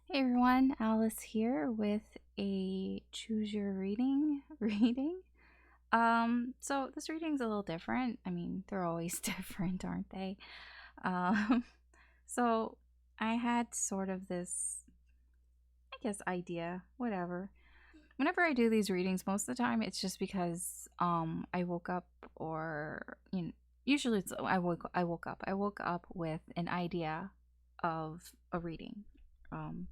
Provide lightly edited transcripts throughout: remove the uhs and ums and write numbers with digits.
Hey everyone, Alice here with a choose your reading. So this reading's a little different. I mean, they're always different, aren't they? Um, so I had sort of this, I guess, idea, whatever. Whenever I do these readings, most of the time it's just because I woke up or usually it's I woke up with an idea of a reading. Um,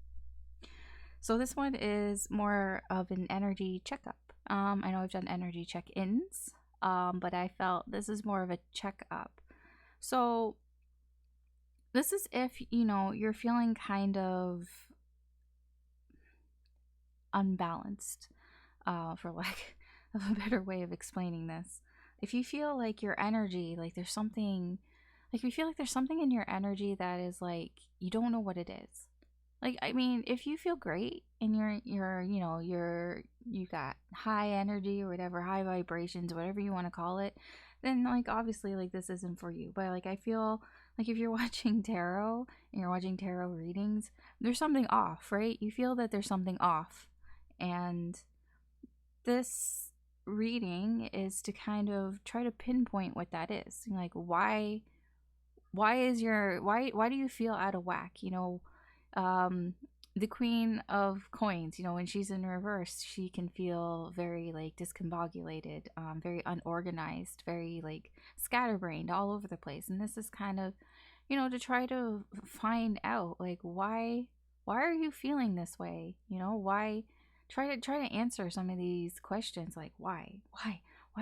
So this one is more of an energy checkup. I know I've done energy check-ins, but I felt this is more of a checkup. So this is if you're feeling kind of unbalanced, for lack of a better way of explaining this. If you feel like your energy, like there's something, like you feel like there's something in your energy that is like you don't know what it is. Like, I mean, if you feel great and you got high energy or whatever, high vibrations, whatever you want to call it, then like obviously like this isn't for you. But like I feel like if you're watching tarot and you're watching tarot readings, there's something off, right? You feel that there's something off. And this reading is to kind of try to pinpoint what that is. Like why do you feel out of whack? The queen of coins, when she's in reverse, she can feel very like discombobulated, very unorganized, very like scatterbrained all over the place. And this is kind of, to try to find out like why are you feeling this way? Why try to answer some of these questions like why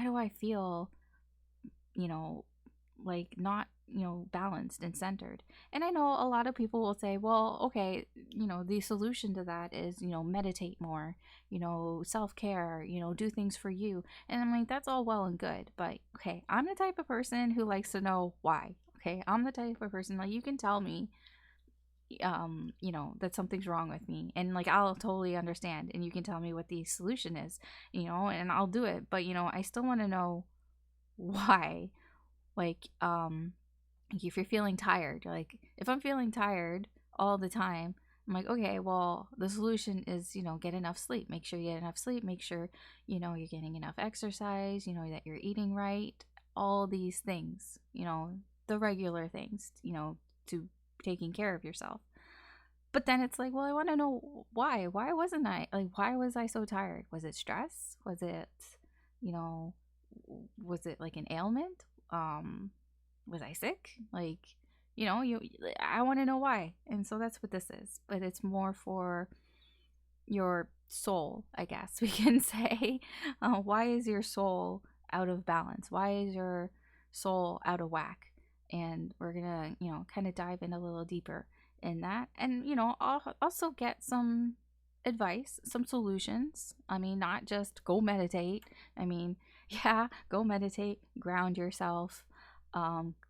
do I feel, you know, like not balanced and centered. And I know a lot of people will say, well, okay, the solution to that is meditate more, self-care, do things for you. And I'm like, that's all well and good, but okay, I'm the type of person who likes to know why. Okay, I'm the type of person, like, you can tell me that something's wrong with me, and like I'll totally understand, and you can tell me what the solution is, and I'll do it. But I still want to know why. Like if you're feeling tired, like if I'm feeling tired all the time, I'm like, okay, well, the solution is, get enough sleep. Make sure you get enough sleep. Make sure, you're getting enough exercise, that you're eating right. All these things, the regular things, to taking care of yourself. But then it's like, well, I want to know why. Why wasn't I? Like, why was I so tired? Was it stress? Was it, you know, was it like an ailment? Was I sick? Like, I want to know why. And so that's what this is. But it's more for your soul, I guess we can say. Why is your soul out of balance? Why is your soul out of whack? And we're gonna, kind of dive in a little deeper in that. And, I'll also get some advice, some solutions. I mean, not just go meditate. I mean, yeah, go meditate, ground yourself,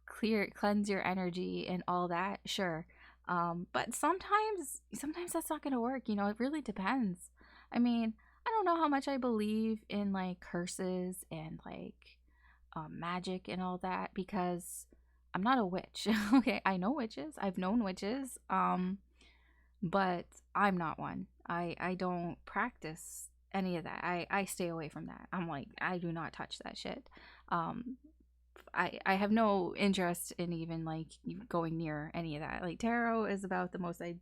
cleanse your energy and all that, sure. But sometimes that's not gonna work. It really depends. I mean, I don't know how much I believe in like curses and like magic and all that, because I'm not a witch. Okay, I know witches. I've known witches. But I'm not one. I don't practice any of that. I stay away from that. I'm like, I do not touch that shit. Um, I have no interest in even like going near any of that. Like tarot is about the most I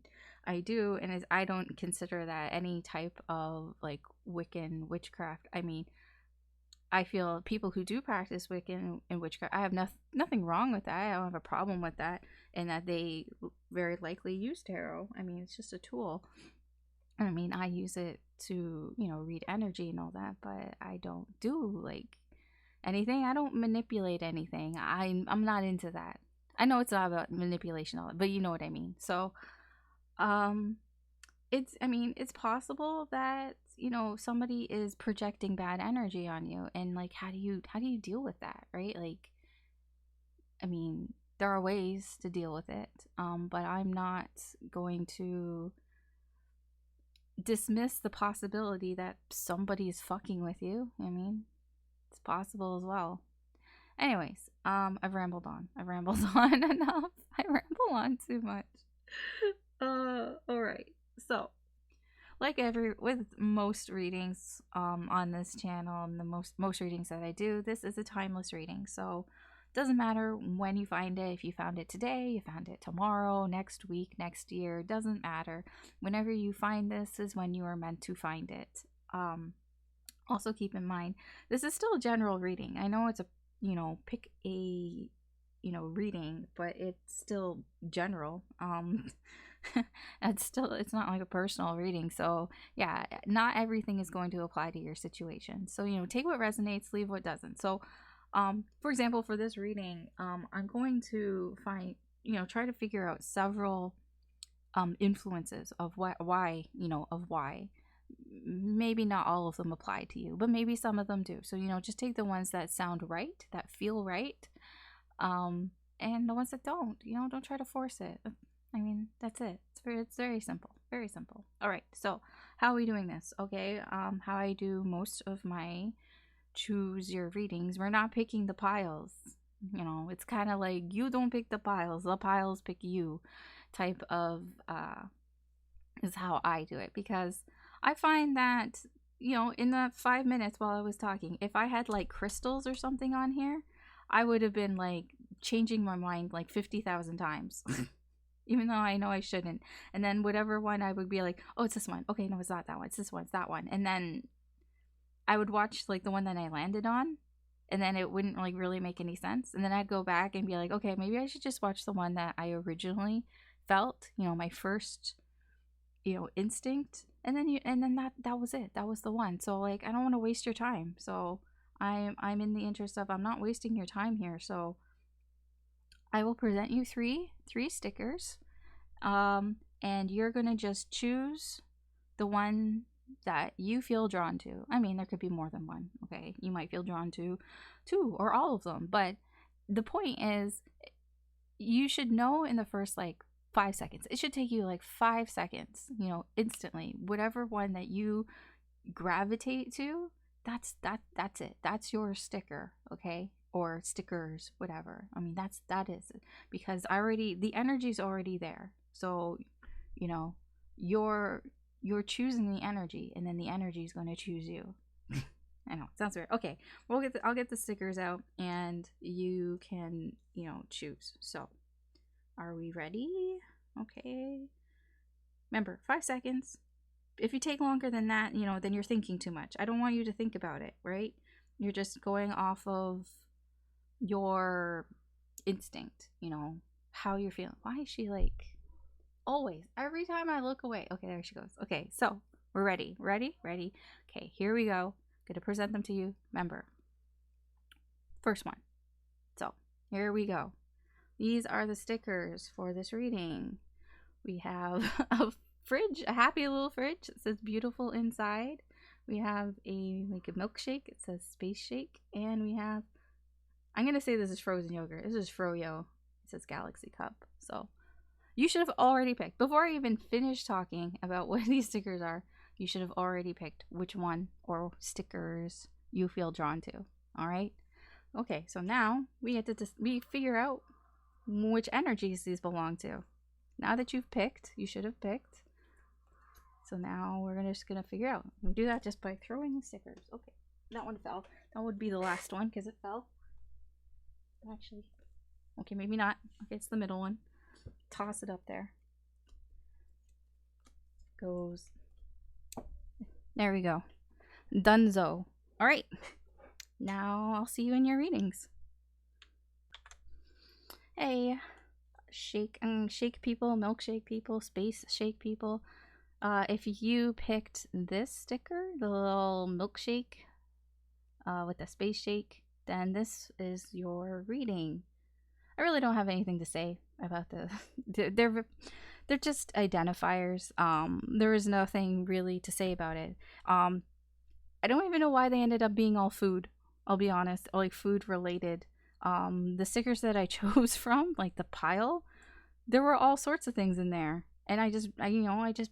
do, and I don't consider that any type of like Wiccan witchcraft. I mean, I feel people who do practice Wiccan and witchcraft, I have nothing wrong with that. I don't have a problem with that, and that they very likely use tarot. I mean, it's just a tool. I mean, I use it to, read energy and all that, but I don't do like anything. I don't manipulate anything. I'm not into that. I know it's not about manipulation, all that, but you know what I mean. So, um, it's possible that somebody is projecting bad energy on you, and like how do you deal with that, right? Like, I mean, there are ways to deal with it, but I'm not going to dismiss the possibility that somebody is fucking with you. I mean, it's possible as well. Anyways, I've rambled on. I've rambled on enough. I ramble on too much. All right. So, like with most readings on this channel and the most readings that I do, this is a timeless reading. So it doesn't matter when you find it. If you found it today, you found it tomorrow, next week, next year, it doesn't matter. Whenever you find this is when you are meant to find it. Also keep in mind, this is still a general reading. I know it's a, pick a, reading, but it's still general. It's not like a personal reading. So yeah, not everything is going to apply to your situation. So, take what resonates, leave what doesn't. So, for example, for this reading, I'm going to try to figure out several influences of why. Maybe not all of them apply to you, but maybe some of them do. So, just take the ones that sound right, that feel right, and the ones that don't, don't try to force it. I mean, that's it. It's very simple. Very simple. All right. So, how are we doing this? Okay. How I do most of my choose your readings. We're not picking the piles. It's kind of like you don't pick the piles pick you type of is how I do it, because I find that, in the 5 minutes while I was talking, if I had like crystals or something on here, I would have been like changing my mind like 50,000 times. Even though I know I shouldn't. And then whatever one, I would be like, oh, it's this one. Okay, no, it's not that one. It's this one. It's that one. And then I would watch like the one that I landed on, and then it wouldn't like really make any sense. And then I'd go back and be like, okay, maybe I should just watch the one that I originally felt, my first, instinct. And then that was it. That was the one. So like, I don't want to waste your time. So I'm in the interest of, I'm not wasting your time here. So I will present you three stickers, and you're gonna just choose the one that you feel drawn to. I mean, there could be more than one. Okay, you might feel drawn to two or all of them, but the point is, you should know in the first like 5 seconds. It should take you like 5 seconds, instantly. Whatever one that you gravitate to, that's it. That's your sticker. Okay. Or stickers, whatever. I mean, that is it, because the energy's already there. So, you're choosing the energy, and then the energy is going to choose you. I know, it sounds weird. Okay, I'll get the stickers out, and you can, choose. So, are we ready? Okay. Remember, 5 seconds. If you take longer than that, then you're thinking too much. I don't want you to think about it, right? You're just going off of your instinct, how you're feeling. Why is she like always every time I look away? Okay, there she goes. Okay, so we're ready. Okay, here we go. Gonna present them to you. Remember, first one. So here we go. These are the stickers for this reading. We have a fridge, a happy little fridge. It says beautiful inside. We have a milkshake. It says space shake. And we have, I'm going to say this is frozen yogurt. This is Froyo. It says Galaxy Cup. So you should have already picked. Before I even finish talking about what these stickers are, you should have already picked which one or stickers you feel drawn to. All right? Okay, so now we get to we figure out which energies these belong to. Now that you've picked, you should have picked. So now we're just going to figure out. We'll do that just by throwing the stickers. Okay, that one fell. That would be the last one because it fell. Actually, okay, maybe not. Okay, it's the middle one. Toss it up there. Goes. There we go. Dunzo. All right. Now I'll see you in your readings. Hey, shake people, milkshake people, space shake people. If you picked this sticker, the little milkshake with the space shake, then this is your reading. I really don't have anything to say about they're just identifiers. There is nothing really to say about it. I don't even know why they ended up being all food. I'll be honest, like food related. The stickers that I chose from, like the pile, there were all sorts of things in there, and I just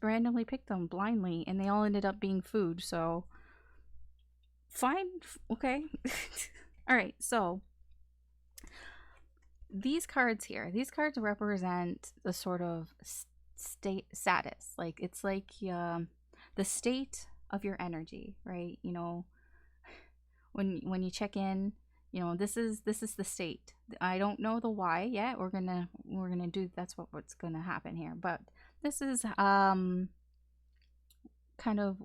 randomly picked them blindly, and they all ended up being food. So fine, okay. All right, so these cards represent the sort of state status. Like it's like the state of your energy, right? You know, when you check in, you know, this is the state. I don't know the why yet. We're gonna do, that's what's gonna happen here. But this is kind of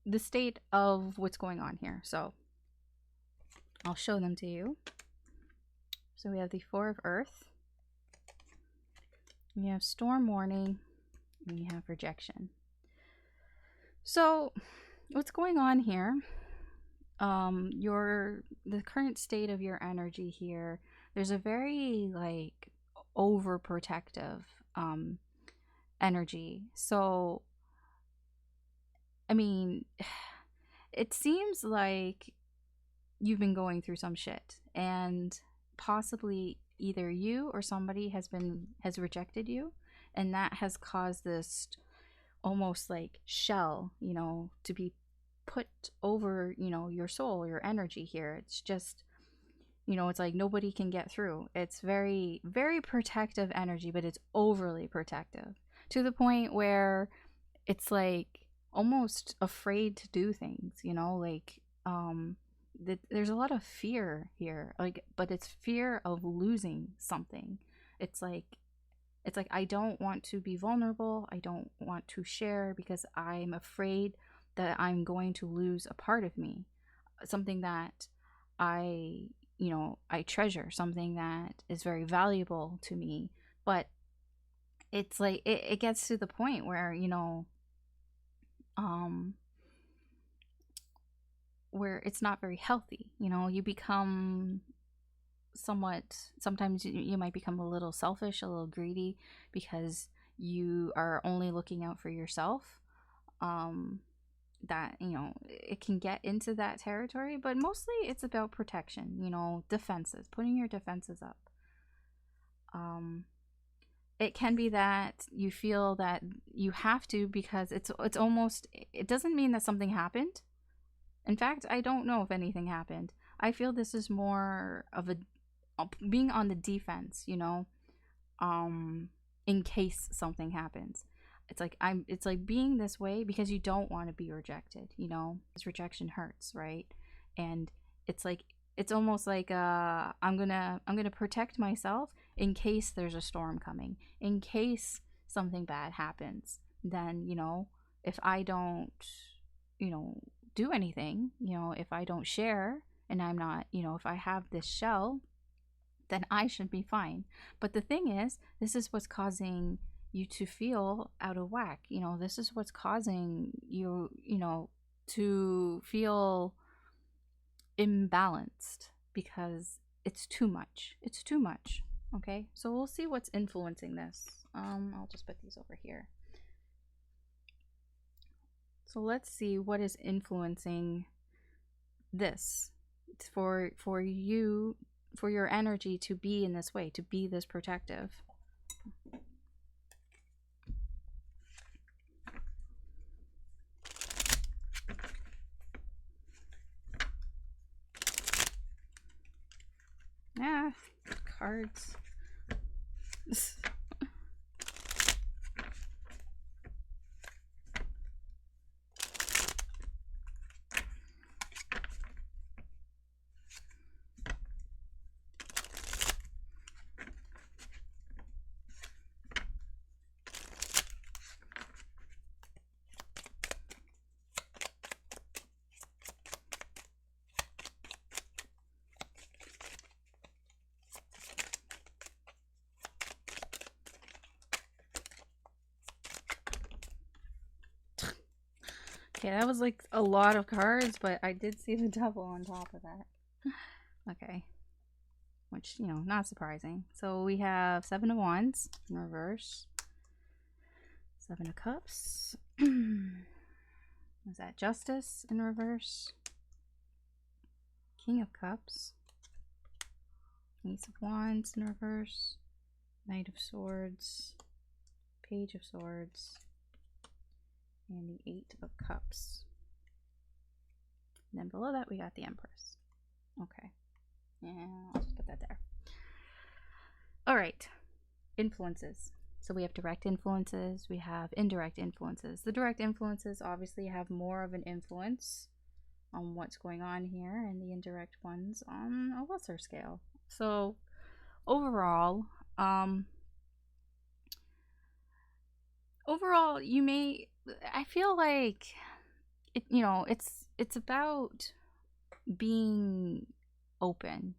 the state of what's going on here. So I'll show them to you. So we have the Four of Earth, we have storm warning, and we have rejection. So what's going on here, the current state of your energy here, there's a very like overprotective energy. So I mean, it seems like you've been going through some shit, and possibly either you or somebody has rejected you, and that has caused this almost like shell, you know, to be put over, you know, your soul, your energy here. It's just, you know, it's like nobody can get through. It's very, very protective energy, but it's overly protective to the point where it's like almost afraid to do things, you know, like there's a lot of fear here, like, but it's fear of losing something. It's like I don't want to be vulnerable, I don't want to share because I'm afraid that I'm going to lose a part of me, something that I, you know, I treasure, something that is very valuable to me. But it's like it gets to the point where, you know, where it's not very healthy. You know, you become sometimes you might become a little selfish, a little greedy, because you are only looking out for yourself. That, you know, it can get into that territory, but mostly it's about protection, you know, defenses, putting your defenses up. It can be that you feel that you have to, because it's almost, it doesn't mean that something happened. In fact, I don't know if anything happened. I feel this is more of a being on the defense, you know, in case something happens. It's like being this way because you don't want to be rejected, you know. This rejection hurts, right? And it's like, it's almost like I'm gonna protect myself in case there's a storm coming, in case something bad happens. Then, you know, if I don't, you know, do anything, you know, if I don't share, and I'm not, you know, if I have this shell, then I should be fine. But the thing is, this is what's causing you to feel out of whack. You know, this is what's causing you, you know, to feel imbalanced, because it's too much. It's too much. Okay, so we'll see what's influencing this. I'll just put these over here. So let's see what is influencing this for you, for your energy to be in this way, to be this protective. Cards. Okay, that was like a lot of cards, but I did see the double on top of that. Okay. Which, you know, not surprising. So we have Seven of Wands in reverse. Seven of Cups. Is that Justice in reverse? King of Cups. Ace of Wands in reverse. Knight of Swords. Page of Swords. And the Eight of Cups. And then below that we got the Empress. Okay. Yeah, I'll just put that there. Alright. Influences. So we have direct influences, we have indirect influences. The direct influences obviously have more of an influence on what's going on here, and the indirect ones on a lesser scale. So overall, you may, I feel like it, it's about being open.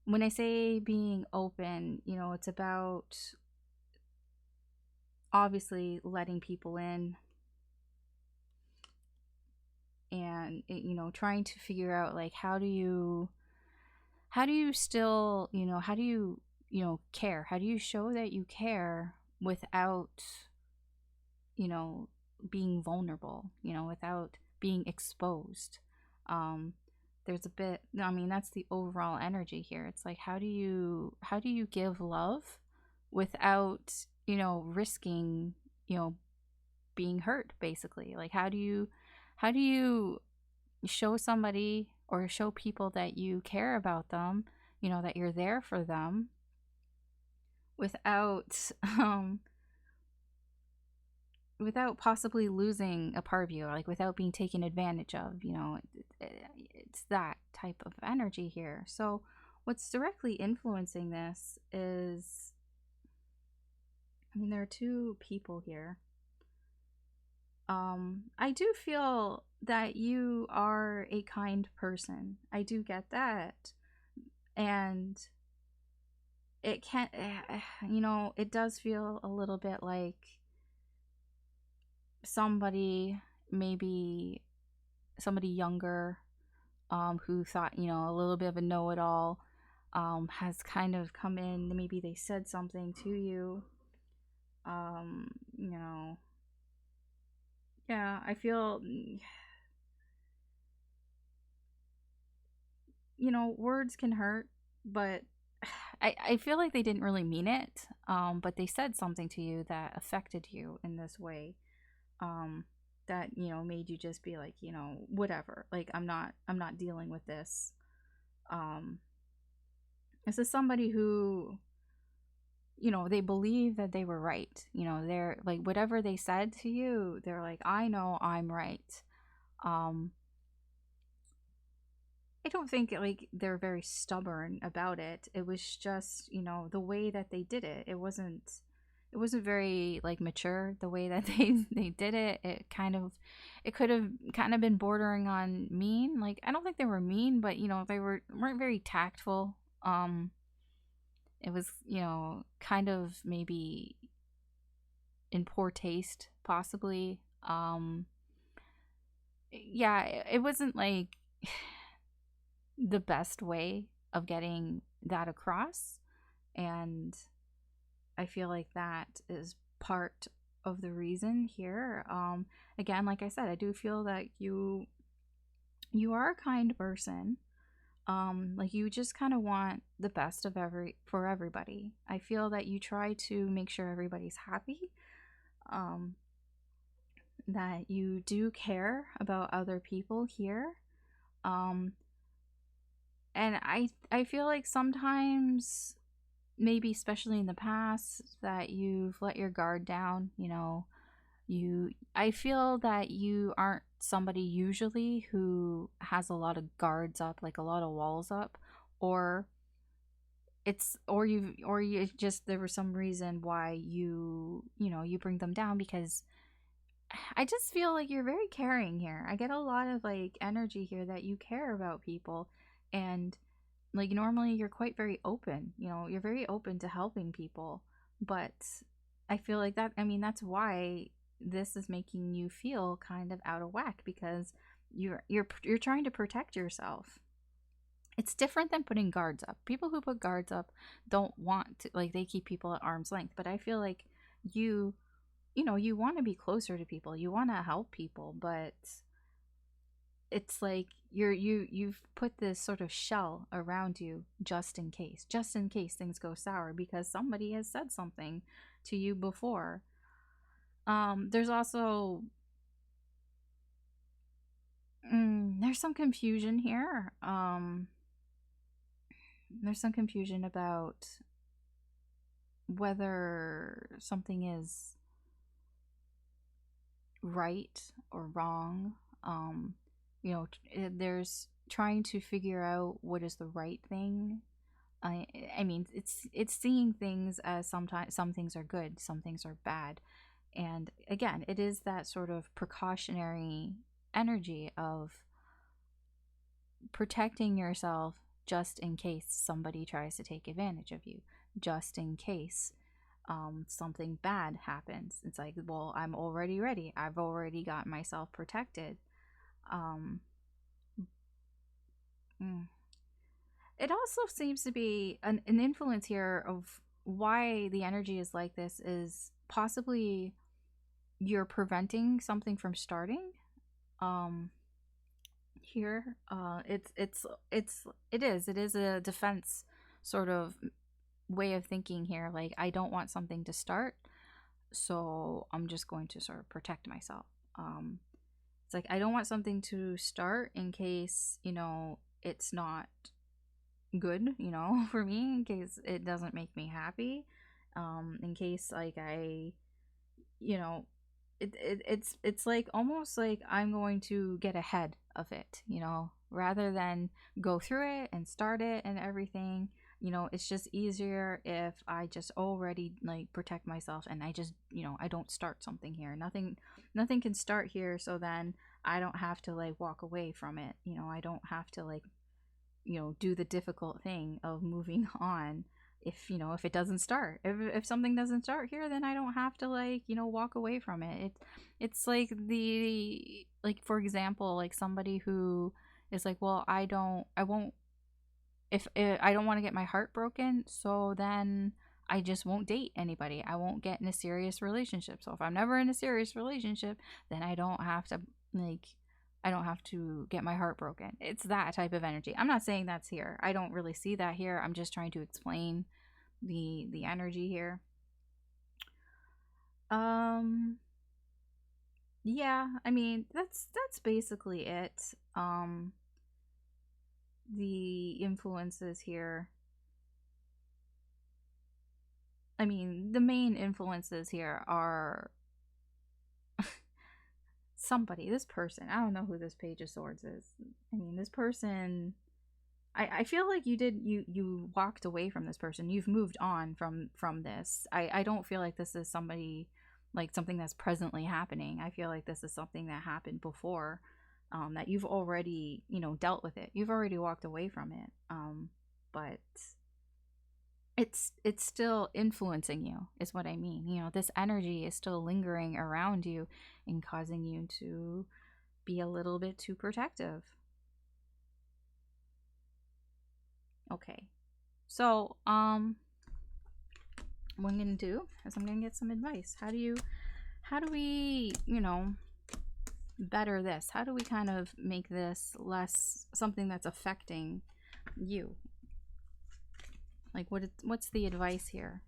When I say being open, it's about obviously letting people in, and trying to figure out like how do you still, how do you care, how do you show that you care without you know being vulnerable, without being exposed. um there's a bit, I mean, that's the overall energy here. It's like how do you give love without risking being hurt, basically. Like how do you show somebody or show people that you care about them, that you're there for them without without possibly losing a part of you, like without being taken advantage of. It's that type of energy here. So what's directly influencing this is, I mean, there are two people here. I do feel that you are a kind person. I do get that. And it can, it does feel a little bit like somebody, maybe somebody younger, who thought, a little bit of a know-it-all, has kind of come in. Maybe they said something to you. um, you know, yeah, I feel, words can hurt, but I feel like they didn't really mean it. But they said something to you that affected you in this way. That, made you just be like, whatever. Like, I'm not dealing with this. Um, this is somebody who, they believe that they were right. They're like, whatever they said to you, they're like, I know I'm right. Um, I don't think like they're very stubborn about it. It was just, the way that they did it. It wasn't very like mature the way that they did it. It could have kind of been bordering on mean. Like, I don't think they were mean, but they weren't very tactful. It was, kind of maybe in poor taste, possibly. Yeah, it wasn't like the best way of getting that across. And I feel like that is part of the reason here. Again, like I said, I do feel that you are a kind person. Like, you just kind of want the best of for everybody. I feel that you try to make sure everybody's happy. Um, that you do care about other people here. Um, and I feel like sometimes, maybe especially in the past, that you've let your guard down. I feel that you aren't somebody usually who has a lot of guards up, like a lot of walls up, or you just, there was some reason why you bring them down. Because I just feel like you're very caring here. I get a lot of like energy here that you care about people. And like, normally you're quite very open. You're very open to helping people. But I feel like that, I mean, that's why this is making you feel kind of out of whack, because you're trying to protect yourself. It's different than putting guards up. People who put guards up don't want to, like, they keep people at arm's length. But I feel like you you want to be closer to people, you want to help people, but it's like you've put this sort of shell around you, just in case things go sour, because somebody has said something to you before. There's also, there's some confusion here. There's some confusion about whether something is right or wrong. There's trying to figure out what is the right thing. I I mean, it's seeing things as sometimes some things are good, some things are bad. And again, it is that sort of precautionary energy of protecting yourself just in case somebody tries to take advantage of you, just in case something bad happens. It's like, well, I'm already ready. I've already got myself protected. Um, mm. It also seems to be an influence here of why the energy is like this is possibly you're preventing something from starting. Um, Here, it is a defense sort of way of thinking here. Like, I don't want something to start, so I'm just going to sort of protect myself. It's like I don't want something to start in case, it's not good, for me, in case it doesn't make me happy. In case like you know, it's like almost like I'm going to get ahead of it, rather than go through it and start it and everything. It's just easier if I just already like protect myself and I just, I don't start something here. Nothing can start here, so then I don't have to like walk away from it. I don't have to like, do the difficult thing of moving on. If it doesn't start, if something doesn't start here, then I don't have to like, walk away from it's like for example, like somebody who is like, well, I won't, if I don't want to get my heart broken, so then I just won't date anybody. I won't get in a serious relationship. So if I'm never in a serious relationship, then like I don't have to get my heart broken. It's that type of energy. I'm not saying that's here. I don't really see that here. I'm just trying to explain the energy here. Um yeah, I mean, that's basically it. The influences here, I mean, the main influences here are somebody, this person. I don't know who this Page of Swords is. I mean, this person, I feel like you walked away from this person. You've moved on from this. I don't feel like this is somebody, like something that's presently happening. I feel like this is something that happened before, that you've already, dealt with it. You've already walked away from it. But it's still influencing you, is what I mean. This energy is still lingering around you and causing you to be a little bit too protective. Okay. So, what I'm gonna do is I'm gonna get some advice. How do we, better this? How do we kind of make this less something that's affecting you? Like, what's the advice here?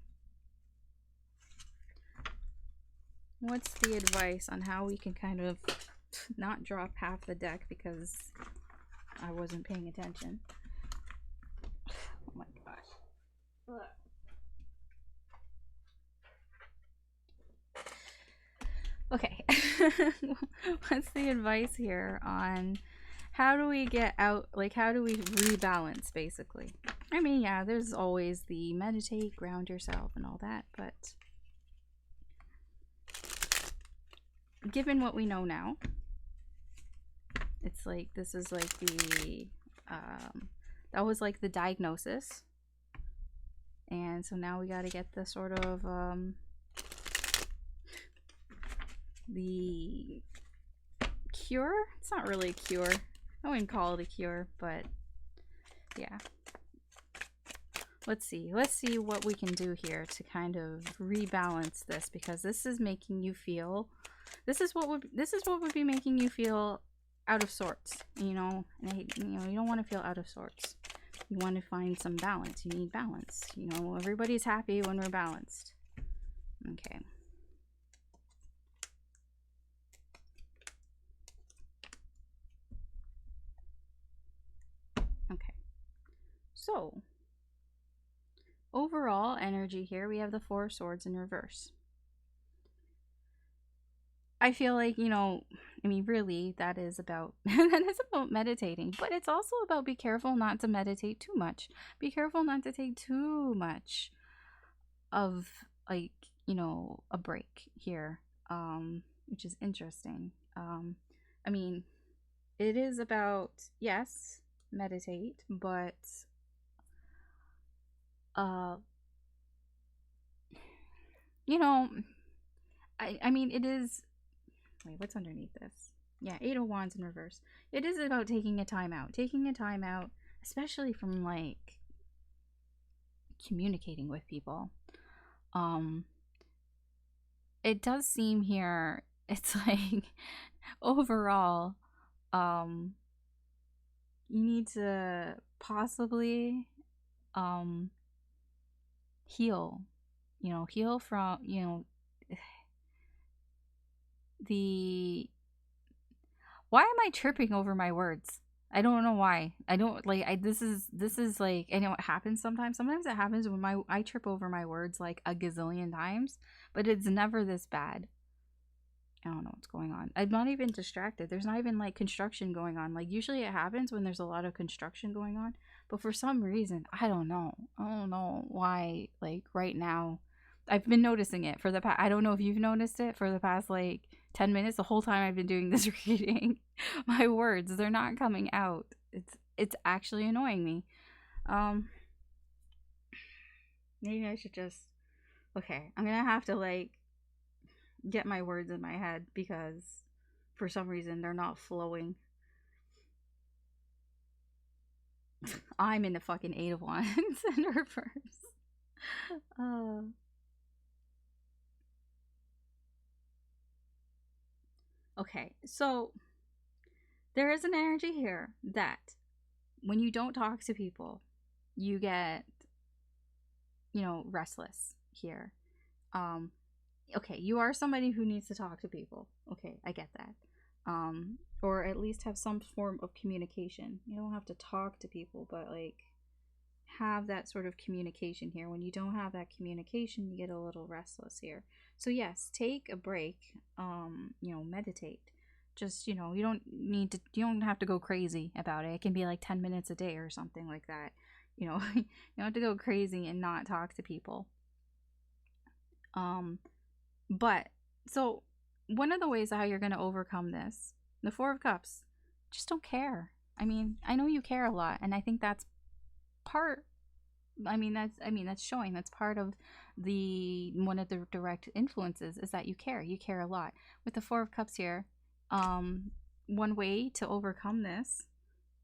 What's the advice on how we can kind of not drop half the deck because I wasn't paying attention? Oh my gosh. Okay. What's the advice here on how do we get out, like how do we rebalance basically? I mean, yeah, there's always the meditate, ground yourself and all that, but given what we know now, it's like this is like the that was like the diagnosis, and so now we got to get the sort of the cure. It's not really a cure. I wouldn't call it a cure, but yeah. Let's see what we can do here to kind of rebalance this, because this is making you feel, this is what would be making you feel out of sorts, and you don't want to feel out of sorts. You want to find some balance. You need balance. Everybody's happy when we're balanced. Okay. Okay. So, overall energy here, we have the Four of Swords in reverse. I feel like, I mean, really, that is about meditating, but it's also about be careful not to meditate too much. Be careful not to take too much of, like, a break here, which is interesting. I mean, it is about, yes, meditate, but you know, I mean, it is. Wait, what's underneath this? Yeah, Eight of Wands in reverse. It is about taking a time out. Taking a time out, especially from, like, communicating with people. It does seem here, it's like, overall, you need to possibly, heal. Heal from, the why am I tripping over my words? I don't know why. I don't like this is like, I know it happens sometimes. Sometimes it happens when I trip over my words like a gazillion times, but it's never this bad. I don't know what's going on. I'm not even distracted. There's not even like construction going on. Like usually it happens when there's a lot of construction going on, but for some reason, I don't know. I don't know why, like right now I've been noticing it for the past, I don't know if you've noticed it for the past like 10 minutes, the whole time I've been doing this reading. My words, they're not coming out. It's actually annoying me. Maybe I should just, okay, I'm gonna have to like get my words in my head because for some reason they're not flowing. I'm in the fucking Eight of Wands in reverse. Okay, so there is an energy here that when you don't talk to people, you get, restless here. Okay, you are somebody who needs to talk to people. Okay, I get that. Or at least have some form of communication. You don't have to talk to people, but like have that sort of communication here. When you don't have that communication, you get a little restless here. So yes, take a break. Meditate. Just, you don't have to go crazy about it. It can be like 10 minutes a day or something like that. You don't have to go crazy and not talk to people. But so one of the ways how you're going to overcome this, the Four of Cups, just don't care. I mean, I know you care a lot, and I think that's part, that's showing, that's part of one of the direct influences is that you care a lot. With the Four of Cups here, one way to overcome this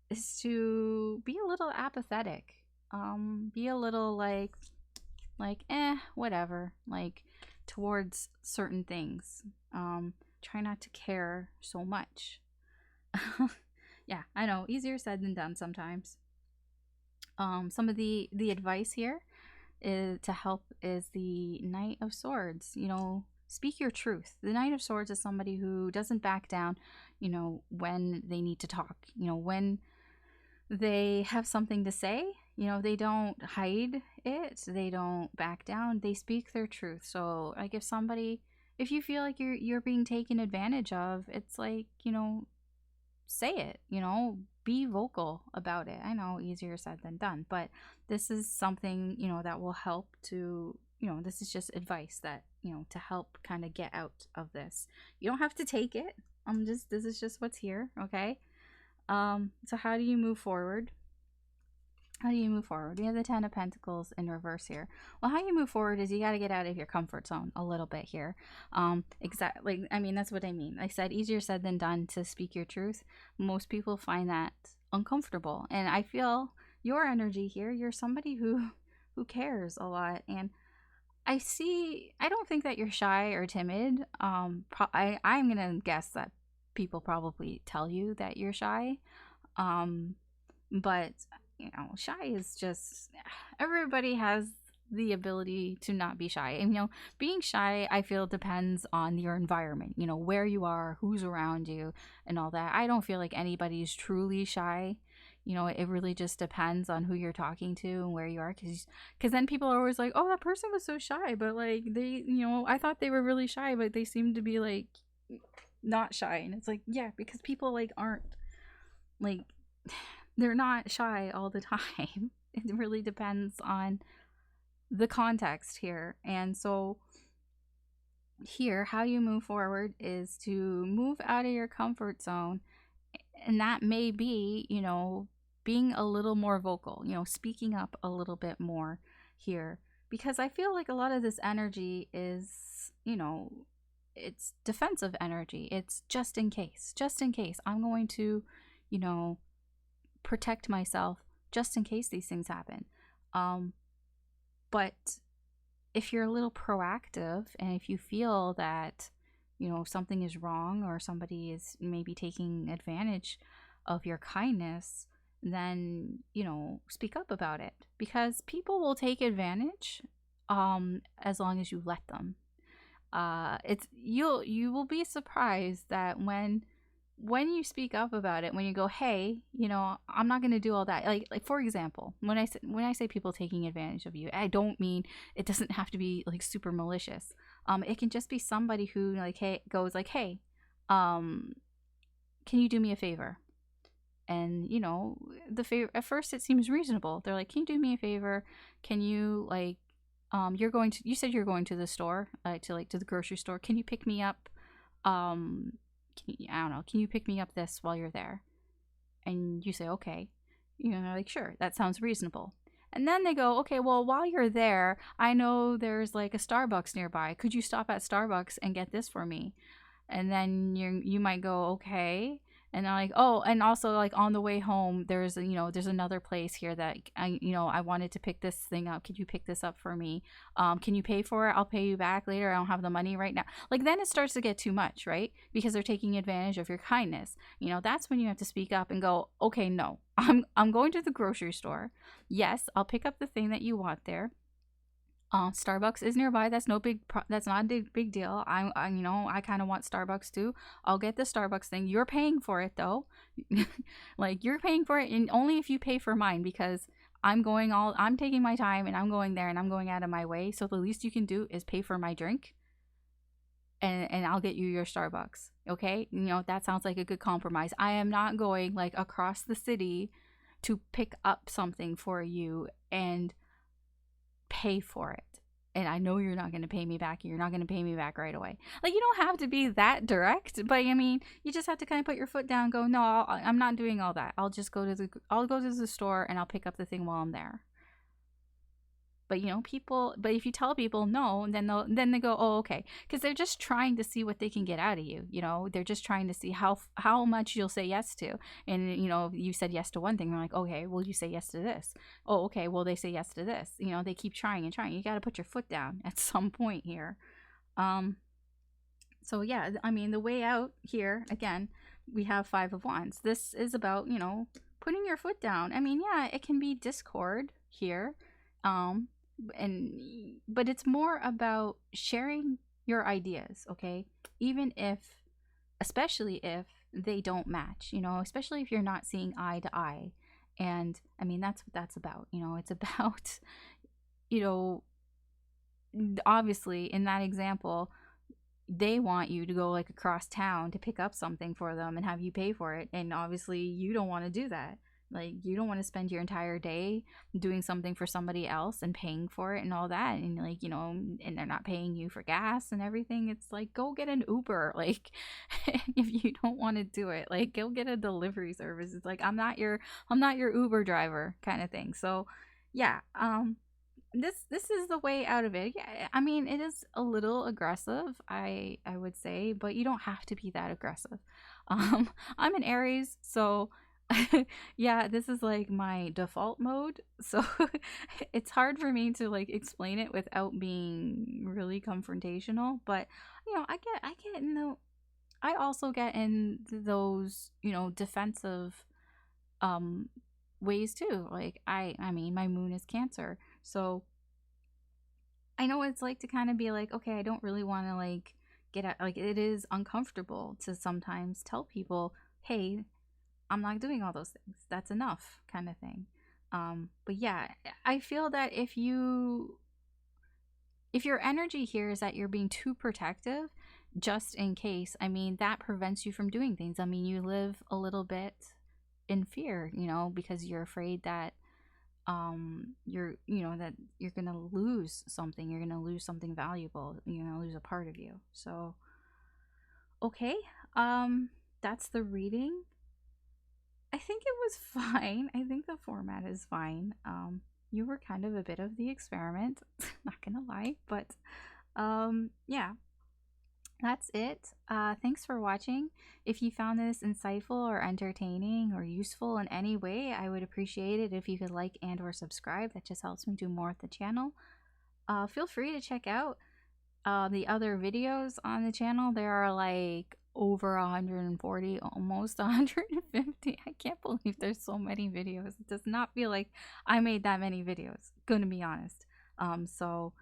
is to be a little apathetic. Be a little like whatever, like towards certain things. Try not to care so much. Yeah, I know, easier said than done sometimes. Some of the advice here is to help is the Knight of Swords. Speak your truth. The Knight of Swords is somebody who doesn't back down, when they need to talk. When they have something to say, they don't hide it. They don't back down. They speak their truth. So like if you feel like you're being taken advantage of, it's like, say it, be vocal about it. I know, easier said than done, but this is something, that will help to, this is just advice that, to help kind of get out of this. You don't have to take it. This is just what's here. Okay. So how do you move forward? We have the Ten of Pentacles in reverse here. Well, how you move forward is you got to get out of your comfort zone a little bit here. Exactly. I mean, that's what I mean. Like I said, easier said than done to speak your truth. Most people find that uncomfortable. And I feel your energy here, you're somebody who cares a lot. And I don't think that you're shy or timid. I'm going to guess that people probably tell you that you're shy. But shy is just, everybody has the ability to not be shy. And, being shy, I feel, depends on your environment, where you are, who's around you, and all that. I don't feel like anybody's truly shy. You know, it really just depends on who you're talking to and where you are, because then people are always like, oh, that person was so shy, but like they, you know, I thought they were really shy, but they seem to be like not shy. And it's like, yeah, because people like aren't like they're not shy all the time. It really depends on the context here. And so here, how you move forward is to move out of your comfort zone. And that may be, you know, being a little more vocal, you know, speaking up a little bit more here. Because I feel like a lot of this energy is, you know, it's defensive energy. It's just in case. Just in case. I'm going to, you know, protect myself just in case these things happen. But if you're a little proactive and if you feel that, you know, something is wrong or somebody is maybe taking advantage of your kindness, then, you know, speak up about it, because people will take advantage as long as you let them. It's you will be surprised that when you speak up about it, when you go, hey, you know, I'm not going to do all that. Like for example, when I say people taking advantage of you, I don't mean, it doesn't have to be like super malicious. It can just be somebody who like, hey, goes like, hey, can you do me a favor? And you know, the favor at first it seems reasonable. They're like, can you do me a favor? Can you like, you said you're going to the store, to the grocery store. Can you pick me up? I don't know, can you pick me up this while you're there? And you say, okay. You know, like, sure, that sounds reasonable. And then they go, okay, well, while you're there, I know there's like a Starbucks nearby. Could you stop at Starbucks and get this for me? And then you might go, okay. And they're like, oh, and also like on the way home, there's another place here that I wanted to pick this thing up. Could you pick this up for me? Can you pay for it? I'll pay you back later. I don't have the money right now. Like, then it starts to get too much, right? Because they're taking advantage of your kindness. You know, that's when you have to speak up and go, okay, no, I'm going to the grocery store. Yes, I'll pick up the thing that you want there. Starbucks is nearby. That's not a big deal. I kind of want Starbucks too. I'll get the Starbucks thing. You're paying for it though. Like, you're paying for it, and only if you pay for mine, because I'm taking my time and I'm going there and I'm going out of my way. So the least you can do is pay for my drink, and I'll get you your Starbucks. Okay? You know, that sounds like a good compromise. I am not going like across the city to pick up something for you and pay for it. And I know you're not going to pay me back. You're not going to pay me back right away. Like, you don't have to be that direct, but I mean, you just have to kind of put your foot down, go, no, I'm not doing all that. I'll go to the store and I'll pick up the thing while I'm there. But you know, but if you tell people no, then they go, oh, okay, because they're just trying to see what they can get out of you. You know, they're just trying to see how much you'll say yes to. And you know, you said yes to one thing, they're like, okay, well, you say yes to this. Oh, okay, well, they say yes to this. You know, they keep trying and trying. You got to put your foot down at some point here. So yeah, I mean, the way out here again, we have Five of Wands. This is about, you know, putting your foot down. I mean, yeah, it can be discord here. But it's more about sharing your ideas, okay? Even if, especially if they don't match, you know, especially if you're not seeing eye to eye. And I mean, that's what that's about, you know. It's about, you know, obviously in that example, they want you to go like across town to pick up something for them and have you pay for it, and obviously you don't want to do that. Like, you don't want to spend your entire day doing something for somebody else and paying for it and all that, and like, you know, and they're not paying you for gas and everything. It's like, go get an Uber. Like, if you don't want to do it, like, go get a delivery service. It's like, I'm not your Uber driver kind of thing. So yeah, this is the way out of it. Yeah, I mean, it is a little aggressive, I would say, but you don't have to be that aggressive. I'm an Aries, so yeah, this is like my default mode. So it's hard for me to like explain it without being really confrontational, but you know, I also get in those, you know, defensive um ways too. Like, I mean, my moon is Cancer. So I know what it's like to kind of be like, okay, I don't really want to like get out. Like, it is uncomfortable to sometimes tell people, hey, I'm not doing all those things. That's enough, kind of thing. But yeah, I feel that if your energy here is that you're being too protective, just in case, I mean, that prevents you from doing things. I mean, you live a little bit in fear, you know, because you're afraid that that you're gonna lose something, you're gonna lose something valuable, you're gonna lose a part of you. So okay, that's the reading. I think it was fine. I think the format is fine. You were kind of a bit of the experiment, not gonna lie, but yeah, that's it. Thanks for watching. If you found this insightful or entertaining or useful in any way, I would appreciate it if you could like and or subscribe. That just helps me do more with the channel. Feel free to check out the other videos on the channel. There are like over 140, almost 150. I can't believe there's so many videos. It does not feel like I made that many videos, gonna be honest. So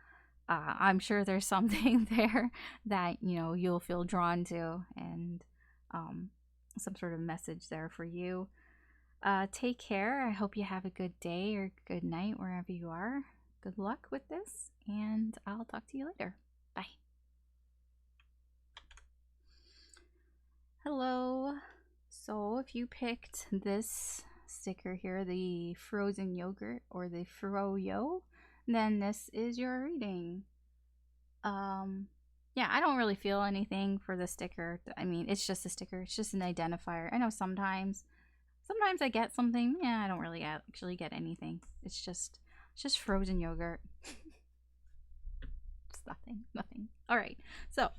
I'm sure there's something there that, you know, you'll feel drawn to, and some sort of message there for you. Take care. I hope you have a good day or good night wherever you are. Good luck with this, and I'll talk to you later. Bye. Hello. So if you picked this sticker here, the frozen yogurt or the Froyo, then this is your reading. Yeah, I don't really feel anything for the sticker. I mean, it's just a sticker. It's just an identifier. I know sometimes I get something. Yeah, I don't really actually get anything. It's just frozen yogurt. It's nothing. All right. So,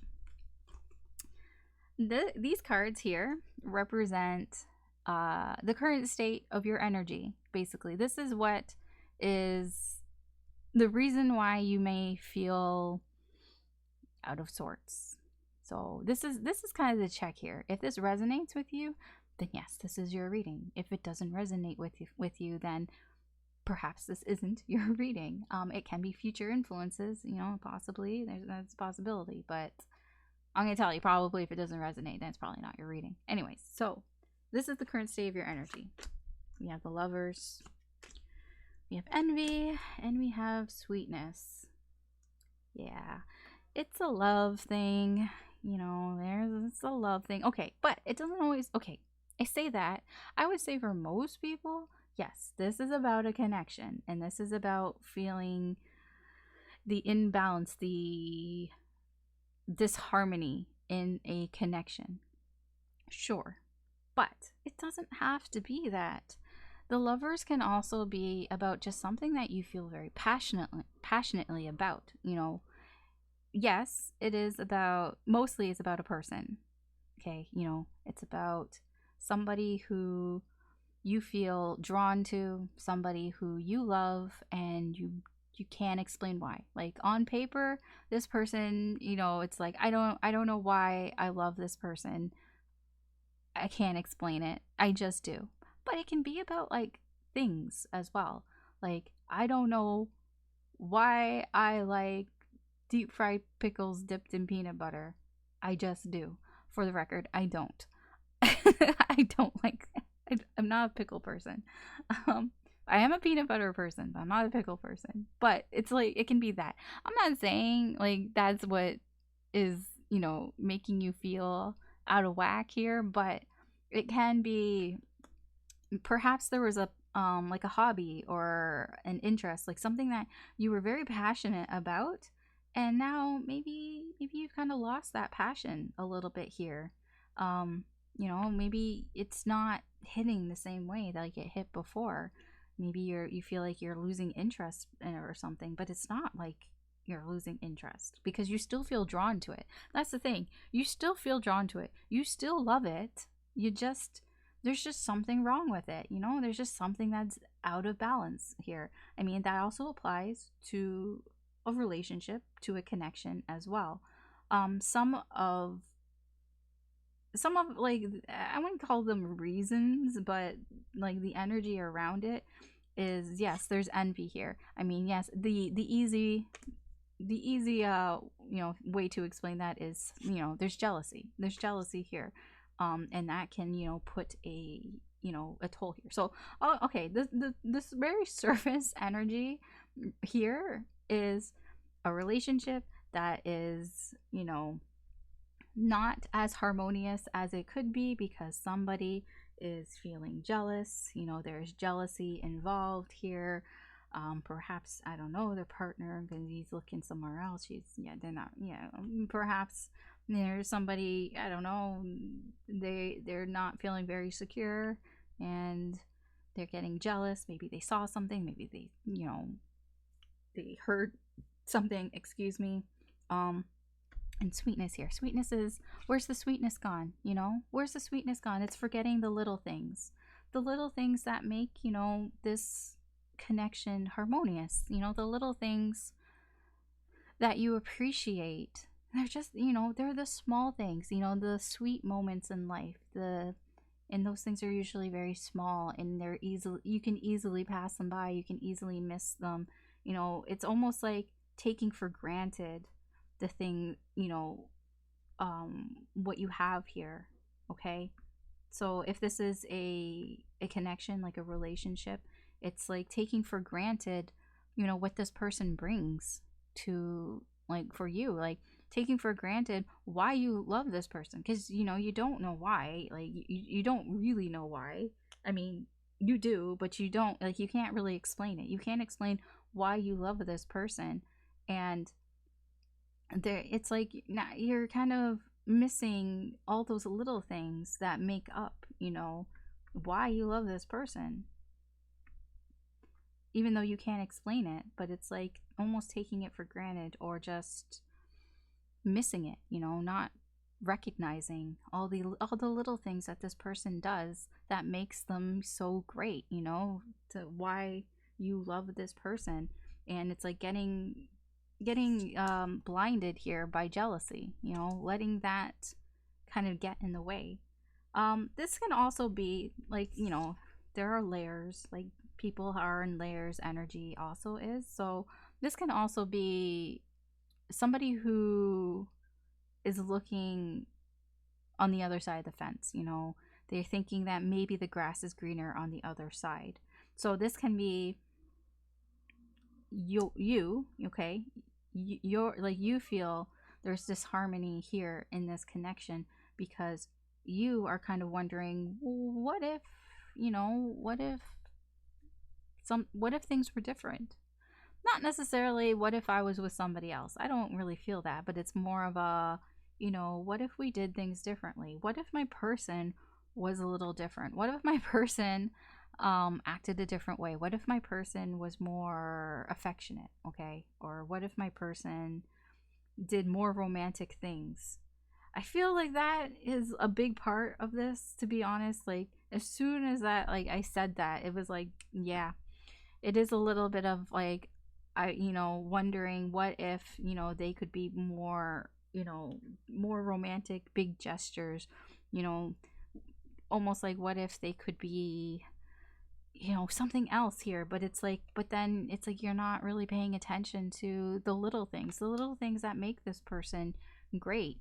these cards here represent the current state of your energy. Basically, this is what is the reason why you may feel out of sorts. So this is kind of the check here. If this resonates with you, then yes, this is your reading. If it doesn't resonate with you, then perhaps this isn't your reading. It can be future influences, you know, possibly. That's a possibility, but I'm gonna tell you, probably if it doesn't resonate, then it's probably not your reading. Anyways, so this is the current state of your energy. We have the Lovers, we have envy, and we have sweetness. Yeah, it's a love thing, you know. It's a love thing. Okay, but it doesn't always. Okay, I say that. I would say for most people, yes, this is about a connection, and this is about feeling the imbalance, the disharmony in a connection. Sure, but it doesn't have to be that. The Lovers can also be about just something that you feel very passionately about, you know. Yes, it is about, mostly it's about a person. Okay, you know, it's about somebody who you feel drawn to, somebody who you love, and you can't explain why. Like on paper, this person, you know, it's like I don't know why I love this person. I can't explain it. I just do. But it can be about like things as well. Like I don't know why I like deep fried pickles dipped in peanut butter. I just do. For the record, I don't. I don't like. I'm not a pickle person. I am a peanut butter person, but I'm not a pickle person. But it's like it can be that. I'm not saying like that's what is, you know, making you feel out of whack here, but it can be. Perhaps there was a like a hobby or an interest, like something that you were very passionate about, and now maybe you've kind of lost that passion a little bit here. You know, maybe it's not hitting the same way that like it hit before. Maybe you feel like you're losing interest in it or something, but it's not like you're losing interest because you still feel drawn to it. That's the thing. You still feel drawn to it. You still love it. There's just something wrong with it, you know. There's just something that's out of balance here. I mean, that also applies to a relationship, to a connection as well. Some of like, I wouldn't call them reasons, but like the energy around it is, yes, there's envy here. I mean, yes, the easy you know, way to explain that is, you know, there's jealousy here. And that can, you know, put a a toll here. So, okay, this very surface energy here is a relationship that is, not as harmonious as it could be because somebody is feeling jealous. There's jealousy involved here. Perhaps, I don't know, their partner, because he's looking somewhere else. They're not, perhaps there's somebody, I don't know, they're not feeling very secure and they're getting jealous. Maybe they saw something, maybe they heard something, excuse me. And sweetness here. Sweetness is, where's the sweetness gone? Where's the sweetness gone? It's forgetting the little things. The little things that make, this connection harmonious. The little things that you appreciate. They're just, they're the small things, the sweet moments in life. And those things are usually very small and you can easily pass them by. You can easily miss them. It's almost like taking for granted the thing, what you have here. Okay. So if this is a connection, like a relationship, it's like taking for granted, what this person brings to, like, for you, like taking for granted why you love this person. Because, you don't know why, like you don't really know why. I mean, you do, but you don't, like, you can't really explain it. You can't explain why you love this person. And it's like now you're kind of missing all those little things that make up, why you love this person, even though you can't explain it. But it's like almost taking it for granted or just missing it, not recognizing all the little things that this person does that makes them so great, to why you love this person. And it's like getting blinded here by jealousy, letting that kind of get in the way. This can also be like, there are layers, like people are in layers, energy also is. So this can also be somebody who is looking on the other side of the fence. They're thinking that maybe the grass is greener on the other side. So this can be you okay, you're like, you feel there's disharmony here in this connection because you are kind of wondering, what if what if things were different? Not necessarily what if I was with somebody else. I don't really feel that, but it's more of a, what if we did things differently? What if my person was a little different? What if my person acted a different way? What if my person was more affectionate? Okay. Or what if my person did more romantic things? I feel like that is a big part of this, to be honest. Like, as soon as that, like, I said that, it was like, yeah, it is a little bit of like, wondering what if, they could be more, more romantic, big gestures, almost like what if they could be, something else here. But it's like, but then it's like you're not really paying attention to the little things that make this person great.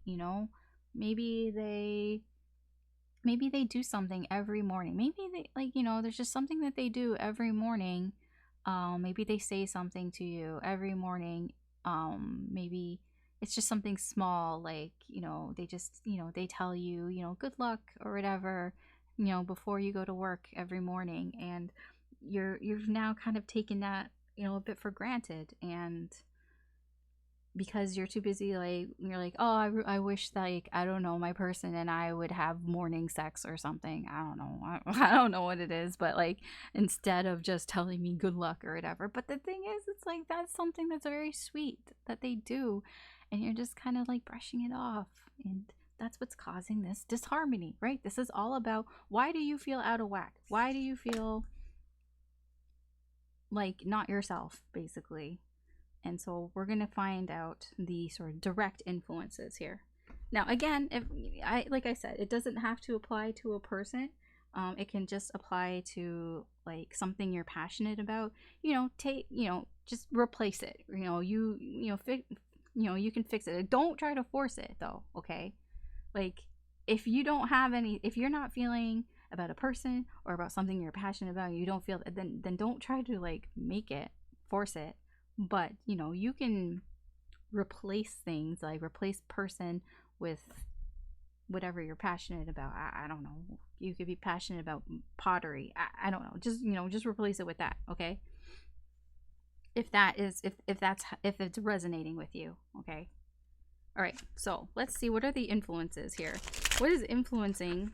Maybe they do something every morning. Maybe they, like, there's just something that they do every morning. Maybe they say something to you every morning. Maybe it's just something small, like, they just, they tell you, good luck or whatever, before you go to work every morning. And you've now kind of taken that, a bit for granted. And because you're too busy, like, you're like, oh, I wish, like, I don't know, my person and I would have morning sex or something. I don't know. I don't know what it is, but like, instead of just telling me good luck or whatever. But the thing is, it's like, that's something that's very sweet that they do. And you're just kind of like brushing it off. And that's what's causing this disharmony, right? This is all about, why do you feel out of whack? Why do you feel like not yourself, basically? And so we're going to find out the sort of direct influences here. Now, again, like I said, it doesn't have to apply to a person. It can just apply to like something you're passionate about. Just replace it. You can fix it. Don't try to force it though. Okay. Like, if you're not feeling about a person or about something you're passionate about and you don't feel, then don't try to like make it, force it. But you know, you can replace things, like replace person with whatever you're passionate about. I don't know, you could be passionate about pottery. I don't know, just, you know, just replace it with that, okay? If that is, if it's resonating with you, okay? All right, so let's see, what are the influences here? What is influencing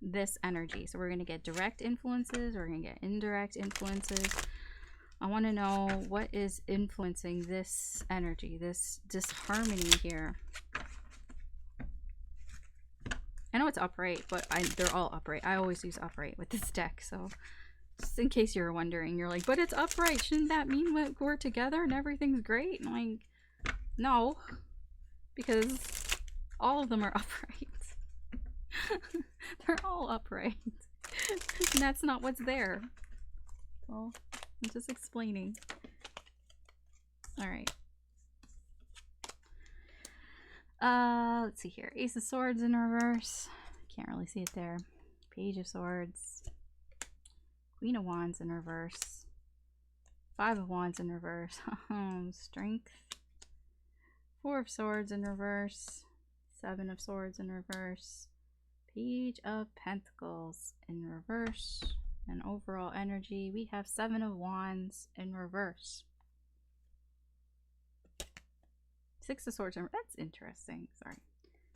this energy? So we're going to get direct influences, we're going to get indirect influences. I want to know what is influencing this energy, this disharmony here. I know it's upright, but they're all upright. I always use upright with this deck, so just in case you're wondering, you're like, but it's upright, shouldn't that mean we're together and everything's great? And I'm like, no, because all of them are upright. They're all upright. And that's not what's there. Well, I'm just explaining. Alright. Let's see here. Ace of Swords in reverse. Can't really see it there. Page of Swords. Queen of Wands in reverse. Five of Wands in reverse. Strength. Four of Swords in reverse. Seven of Swords in reverse. Page of Pentacles in reverse. And overall energy, we have Seven of Wands in reverse. Six of Swords in reverse. That's interesting. Sorry.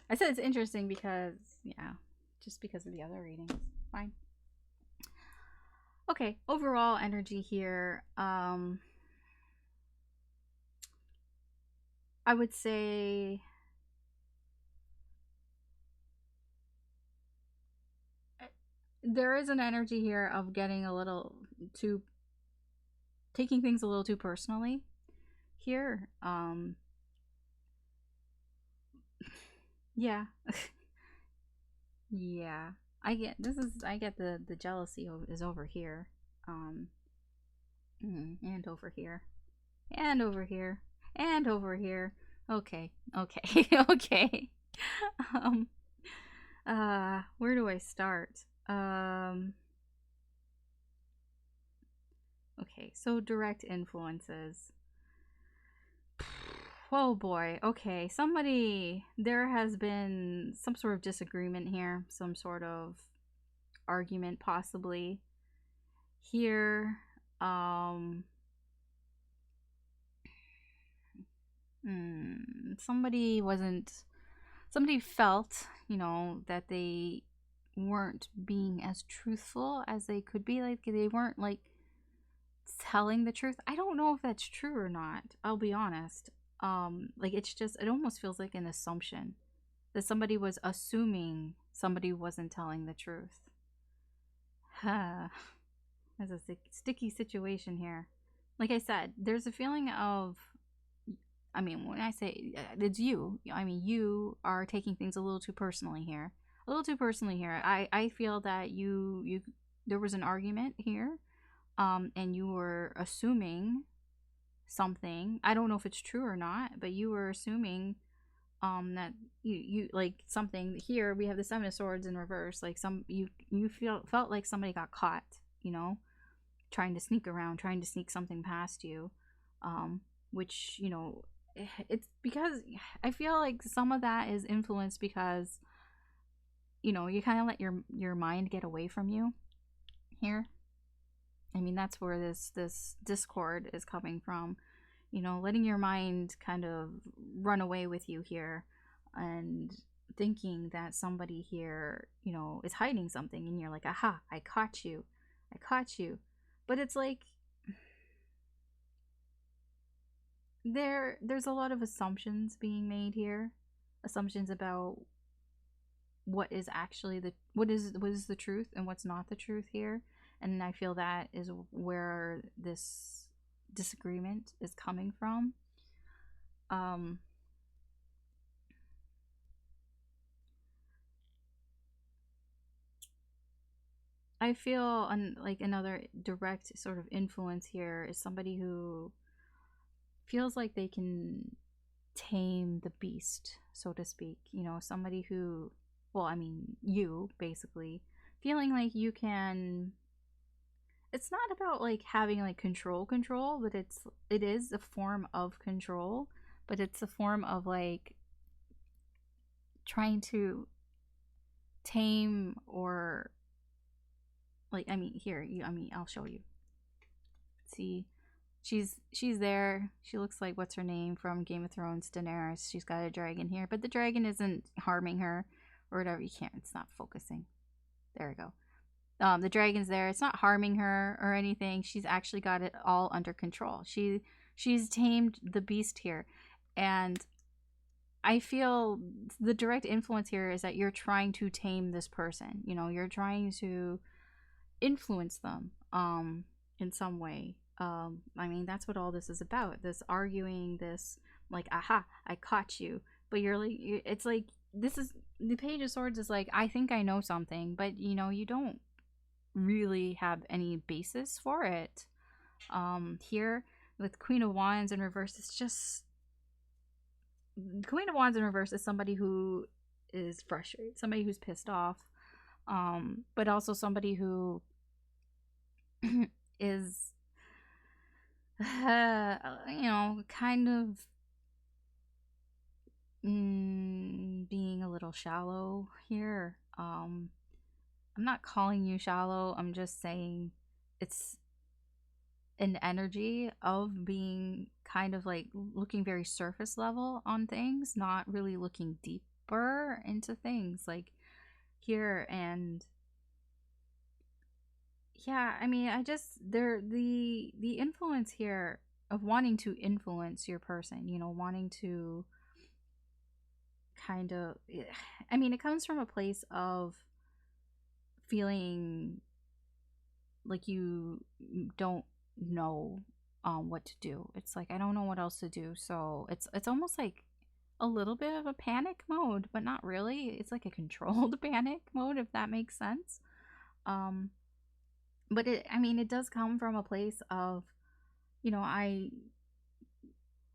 I said it's interesting because, yeah, just because of the other readings. Fine. Okay, overall energy here. I would say there is an energy here of getting a little too, taking things a little too personally here. Yeah. Yeah. I get the jealousy is over here. And over here. And over here. And over here. Okay. Okay. Okay. Where do I start? Okay, so direct influences. Oh boy. Okay, there has been some sort of disagreement here, some sort of argument possibly here. Somebody felt, you know, that they weren't being as truthful as they could be, like they weren't like telling the truth. I don't know if that's true or not, I'll be honest. Like it's just, it almost feels like an assumption that somebody was assuming somebody wasn't telling the truth. There's a sticky situation here. Like I said, there's a feeling of, I mean, when I say it's you, I mean, you are taking things a little too personally here. A little too personally here. I feel that there was an argument here, and you were assuming something. I don't know if it's true or not, but you were assuming that you like something here. We have the Seven of Swords in reverse, like you felt like somebody got caught, you know, trying to sneak around, trying to sneak something past you, which, you know, it's because I feel like some of that is influenced because, you know, you kind of let your mind get away from you here. I mean, that's where this discord is coming from, you know, letting your mind kind of run away with you here and thinking that somebody here, you know, is hiding something, and you're like, aha, I caught you. But it's like there's a lot of assumptions being made here, assumptions about what is actually what is the truth and what's not the truth here. And I feel that is where this disagreement is coming from. I feel like another direct sort of influence here is somebody who feels like they can tame the beast, so to speak. You know, somebody who, well, I mean, you basically feeling like you can, it's not about like having like control, but it is a form of control, but it's a form of like trying to tame or like, I mean, here, I mean, I'll show you. See, she's there. She looks like, what's her name from Game of Thrones, Daenerys. She's got a dragon here, but the dragon isn't harming her or whatever. You can't, it's not focusing. There we go. The dragon's there. It's not harming her or anything. She's actually got it all under control. She's tamed the beast here. And I feel the direct influence here is that you're trying to tame this person. You know, you're trying to influence them in some way. I mean, that's what all this is about. This arguing, this like, aha, I caught you. But you're like, it's like, this is, the Page of Swords is like, I think I know something, but you know, you don't really have any basis for it. Here with Queen of Wands in reverse, it's just, Queen of Wands in reverse is somebody who is frustrated, somebody who's pissed off, but also somebody who is you know, kind of being a little shallow here. I'm not calling you shallow, I'm just saying it's an energy of being kind of like looking very surface level on things, not really looking deeper into things like here. And yeah, I mean, I just, there, the influence here of wanting to influence your person, you know, wanting to kind of, I mean, it comes from a place of feeling like you don't know what to do. It's like, I don't know what else to do. So it's almost like a little bit of a panic mode, but not really. It's like a controlled panic mode, if that makes sense. But it, I mean, it does come from a place of, you know, I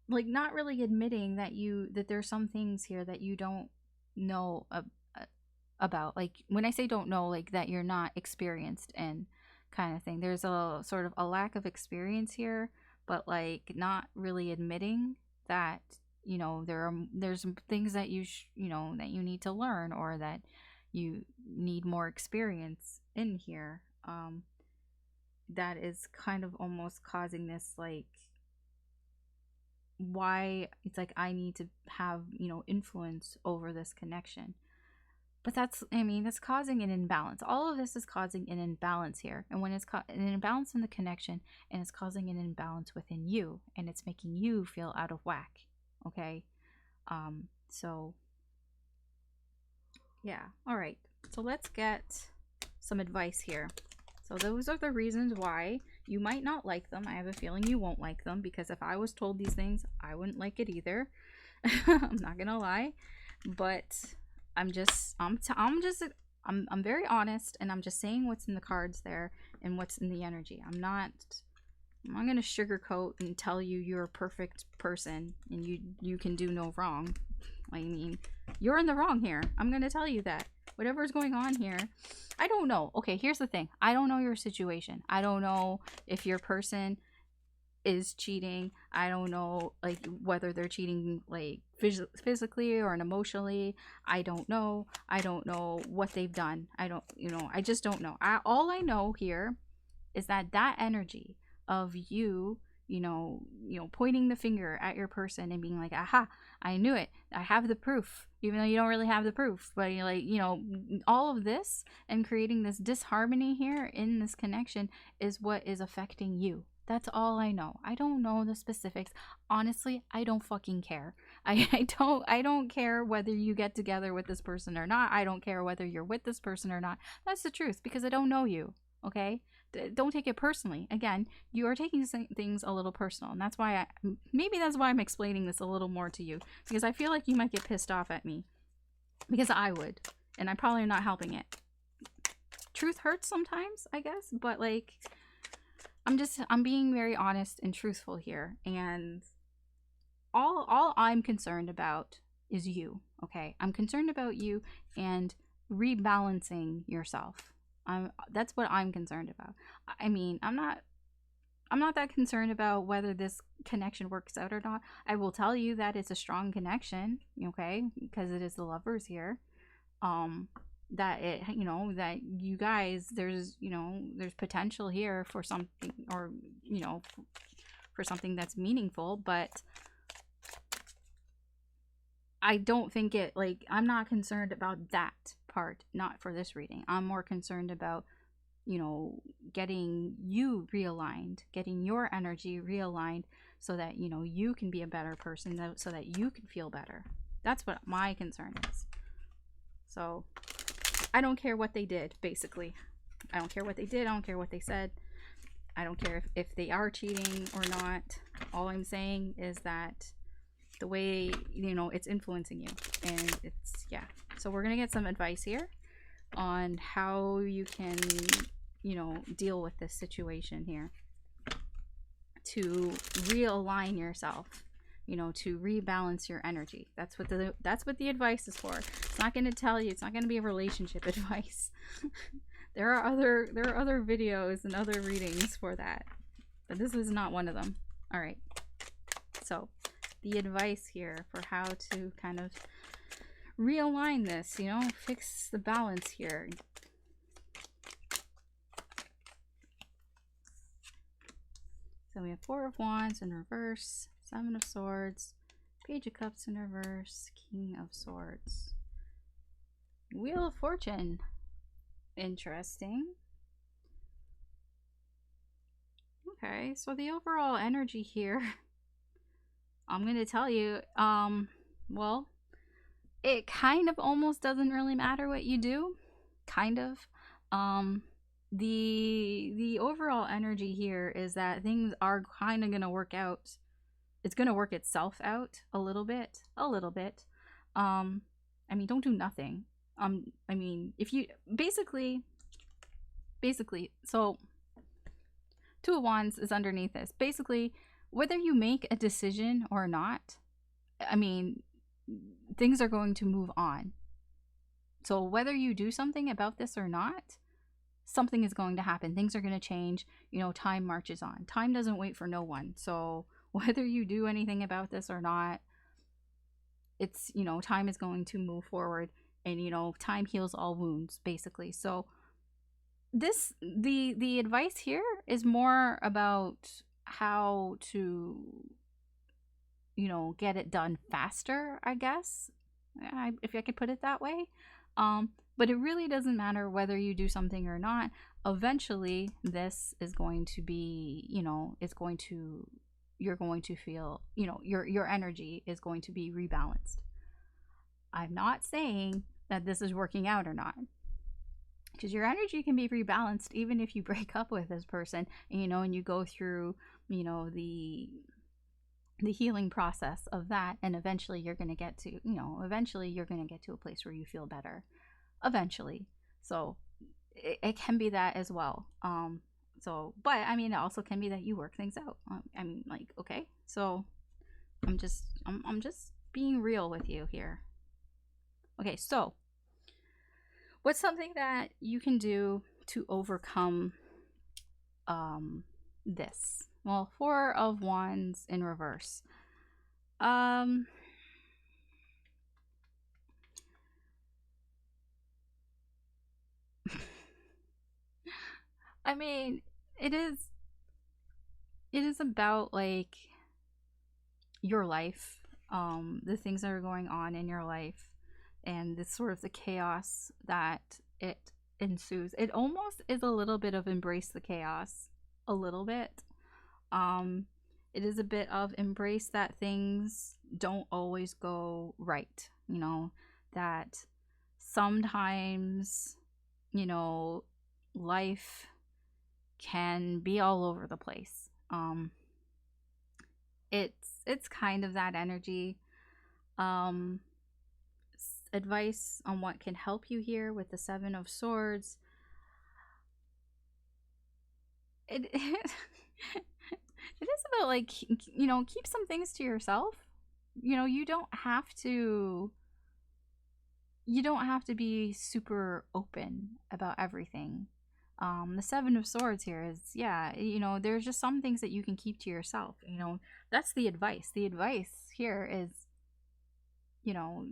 like not really admitting that that there's some things here that you don't know about. Like when I say don't know, like that you're not experienced in, kind of thing. There's a sort of a lack of experience here, but like not really admitting that, you know, there's things that you know, that you need to learn, or that you need more experience in here. That is kind of almost causing this, like, why it's like I need to have, you know, influence over this connection. But that's, I mean, that's causing an imbalance. All of this is causing an imbalance here. And when it's an imbalance in the connection, and it's causing an imbalance within you, and it's making you feel out of whack. Okay? So yeah. All right. So let's get some advice here. So those are the reasons why you might not like them. I have a feeling you won't like them, because if I was told these things, I wouldn't like it either. I'm not gonna lie, but I'm very honest, and I'm just saying what's in the cards there and what's in the energy. I'm not gonna sugarcoat and tell you you're a perfect person and you can do no wrong. I mean, you're in the wrong here. I'm gonna tell you that. Whatever's going on here, I don't know. Okay, here's the thing. I don't know your situation. I don't know if your person is cheating. I don't know, like, whether they're cheating, like, physically or emotionally. I don't know. I don't know what they've done. I don't, you know, I just don't know. All I know here is that energy of you, you know, pointing the finger at your person and being like, aha, I knew it. I have the proof. Even though you don't really have the proof, but you're like, you know, all of this and creating this disharmony here in this connection is what is affecting you. That's all I know. I don't know the specifics. Honestly, I don't fucking care. I don't care whether you get together with this person or not. I don't care whether you're with this person or not. That's the truth, because I don't know you. Okay? Don't take it personally. Again, you are taking things a little personal, and that's why maybe that's why I'm explaining this a little more to you, because I feel like you might get pissed off at me, because I would, and I'm probably not helping it. Truth hurts sometimes, I guess, but like, I'm being very honest and truthful here, and all I'm concerned about is you. Okay, I'm concerned about you and rebalancing yourself. That's what I'm concerned about. I mean, I'm not that concerned about whether this connection works out or not. I will tell you that it's a strong connection, okay? Because it is the lovers here. That it, you know, that you guys, there's, you know, there's potential here for something, or, you know, for something that's meaningful, but I don't think it, like, I'm not concerned about that part, not for this reading. I'm more concerned about, you know, getting you realigned, getting your energy realigned so that, you know, you can be a better person, so that you can feel better. That's what my concern is. So I don't care what they did, basically. I don't care what they did. I don't care what they said. I don't care if they are cheating or not. All I'm saying is that the way, you know, it's influencing you. And it's, yeah. So we're going to get some advice here on how you can, you know, deal with this situation here to realign yourself, you know, to rebalance your energy. That's what the advice is for. It's not going to tell you, it's not going to be a relationship advice. there are other videos and other readings for that, but this is not one of them. All right, so the advice here for how to kind of realign this, you know, fix the balance here. So we have Four of Wands in reverse, Seven of Swords, Page of Cups in reverse, King of Swords, Wheel of Fortune. Interesting. Okay, so the overall energy here, I'm going to tell you, well, it kind of almost doesn't really matter what you do. Kind of. The overall energy here is that things are kind of going to work out. It's going to work itself out a little bit. I mean, don't do nothing. I mean, if you basically, so Two of Wands is underneath this. Basically, whether you make a decision or not, I mean, things are going to move on. So whether you do something about this or not, something is going to happen. Things are going to change. You know, time marches on. Time doesn't wait for no one. So whether you do anything about this or not, it's, you know, time is going to move forward, and, you know, time heals all wounds, basically. So this, the advice here is more about how to, you know, get it done faster, I guess, if I could put it that way. But it really doesn't matter whether you do something or not. Eventually, this is going to be, you know, it's going to, you're going to feel, you know, your energy is going to be rebalanced. I'm not saying that this is working out or not, because your energy can be rebalanced even if you break up with this person, and, you know, and you go through, you know, the healing process of that, and eventually you're going to get to, you know, eventually you're going to get to a place where you feel better. Eventually. So it can be that as well. So, but I mean, it also can be that you work things out. I mean, like, okay, so I'm just being real with you here. Okay, so what's something that you can do to overcome this? Well, Four of Wands in reverse. I mean, it is about, like, your life, the things that are going on in your life, and this sort of the chaos that it ensues. It almost is a little bit of embrace the chaos, a little bit. It is a bit of embrace that things don't always go right, you know, that sometimes, you know, life can be all over the place. It's kind of that energy. Advice on what can help you here with the Seven of Swords. It it is about, like, you know, keep some things to yourself. You know, you don't have to be super open about everything. The Seven of Swords here is, yeah, there's just some things that you can keep to yourself. That's the advice. The advice here is, you know,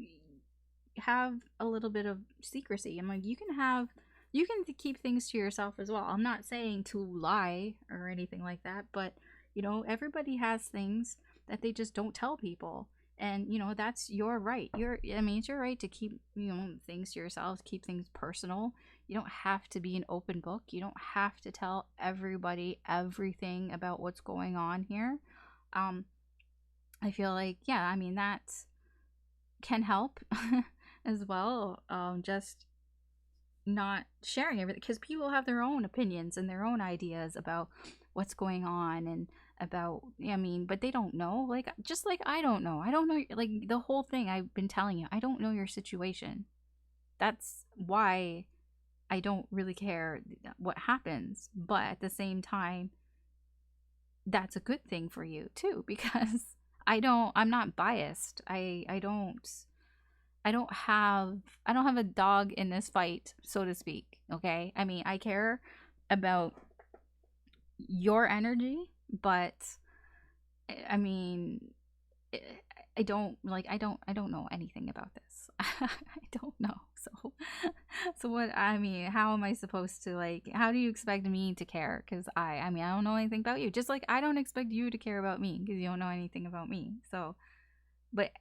have a little bit of secrecy. I'm like, you can keep things to yourself as well. I'm not saying to lie or anything like that, but everybody has things that they just don't tell people. And that's your right. It's your right to keep things to yourself, keep things personal. You don't have to be an open book. You don't have to tell everybody everything about what's going on here. I feel like, yeah, that can help as well. Just not sharing everything, because people have their own opinions and their own ideas about what's going on and about, but they don't know, like, just like I don't know, like, the whole thing I've been telling you, I don't know your situation. That's why I don't really care what happens, but at the same time, that's a good thing for you too, because I'm not biased. I don't have a dog in this fight, so to speak. Okay? I care about your energy, but I don't know anything about this. I don't know. So what, how am I supposed to, like, how do you expect me to care? Because I don't know anything about you. Just like I don't expect you to care about me because you don't know anything about me. So, but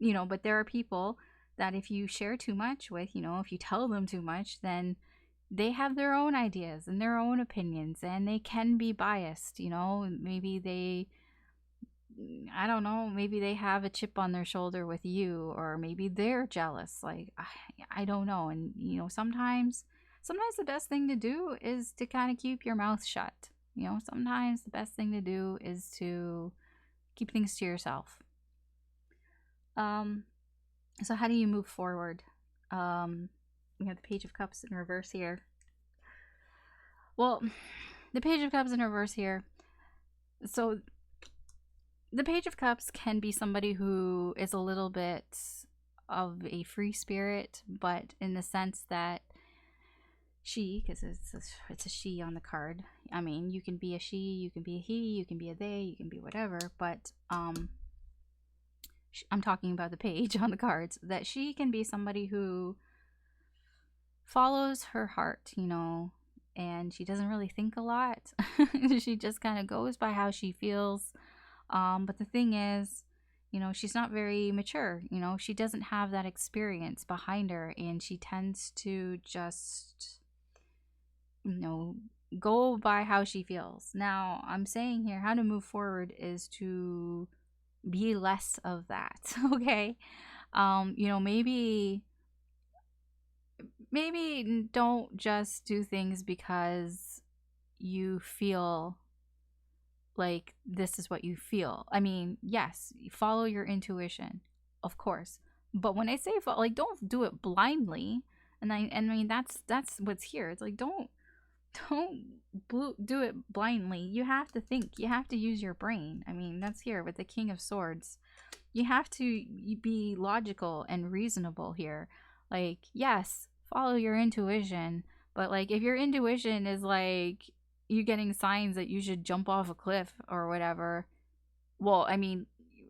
there are people that if you share too much with, if you tell them too much, then they have their own ideas and their own opinions, and they can be biased. Maybe I don't know, maybe they have a chip on their shoulder with you, or maybe they're jealous. Like, I don't know. And sometimes the best thing to do is to kind of keep your mouth shut. Sometimes the best thing to do is to keep things to yourself. So how do you move forward? We have the Page of Cups in reverse here. Well, the Page of Cups in reverse here. So the Page of Cups can be somebody who is a little bit of a free spirit, but in the sense that she, because it's a she on the card. You can be a she, you can be a he, you can be a they, you can be whatever, but I'm talking about the page on the cards, that she can be somebody who follows her heart, and she doesn't really think a lot. She just kind of goes by how she feels. But the thing is, she's not very mature. She doesn't have that experience behind her, and she tends to just, go by how she feels. Now, I'm saying here, how to move forward is to be less of that. Okay? Maybe don't just do things because you feel like this is what you feel. Yes, follow your intuition, of course. But when I say like, don't do it blindly. And that's what's here. It's like, don't do it blindly. You have to think. You have to use your brain. That's here with the King of Swords. You have to be logical and reasonable here. Like, yes, follow your intuition, but like, if your intuition is like you getting signs that you should jump off a cliff or whatever, well,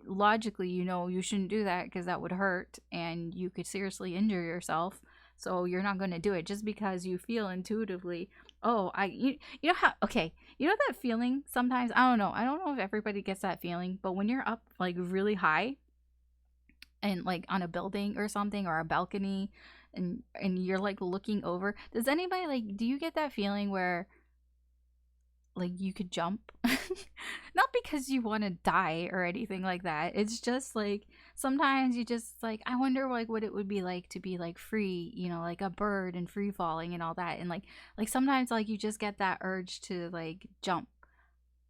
logically, you shouldn't do that because that would hurt and you could seriously injure yourself. So you're not going to do it just because you feel intuitively, you know how, okay, that feeling sometimes, I don't know if everybody gets that feeling, but when you're up like really high and like on a building or something, or a balcony, and you're like looking over, does anybody, like, do you get that feeling where like you could jump? Not because you want to die or anything like that. It's just like sometimes you just like, I wonder like what it would be like to be like free, like a bird and free falling and all that. And like sometimes like you just get that urge to like jump,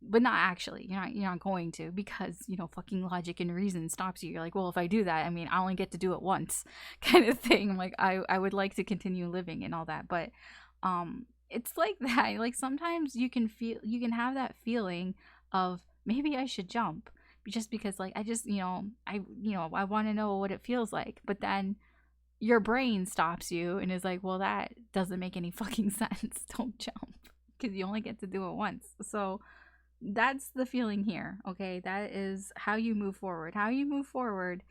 but not actually. You're not going to, because fucking logic and reason stops you. You're like, well, if I do that, I only get to do it once, kind of thing. I'm like, I would like to continue living and all that, but it's like that. Like sometimes you can have that feeling of maybe I should jump, just because like I just I want to know what it feels like. But then your brain stops you and is like, well, that doesn't make any fucking sense. Don't jump, because you only get to do it once. So that's the feeling here. Okay, that is how you move forward. How you move forward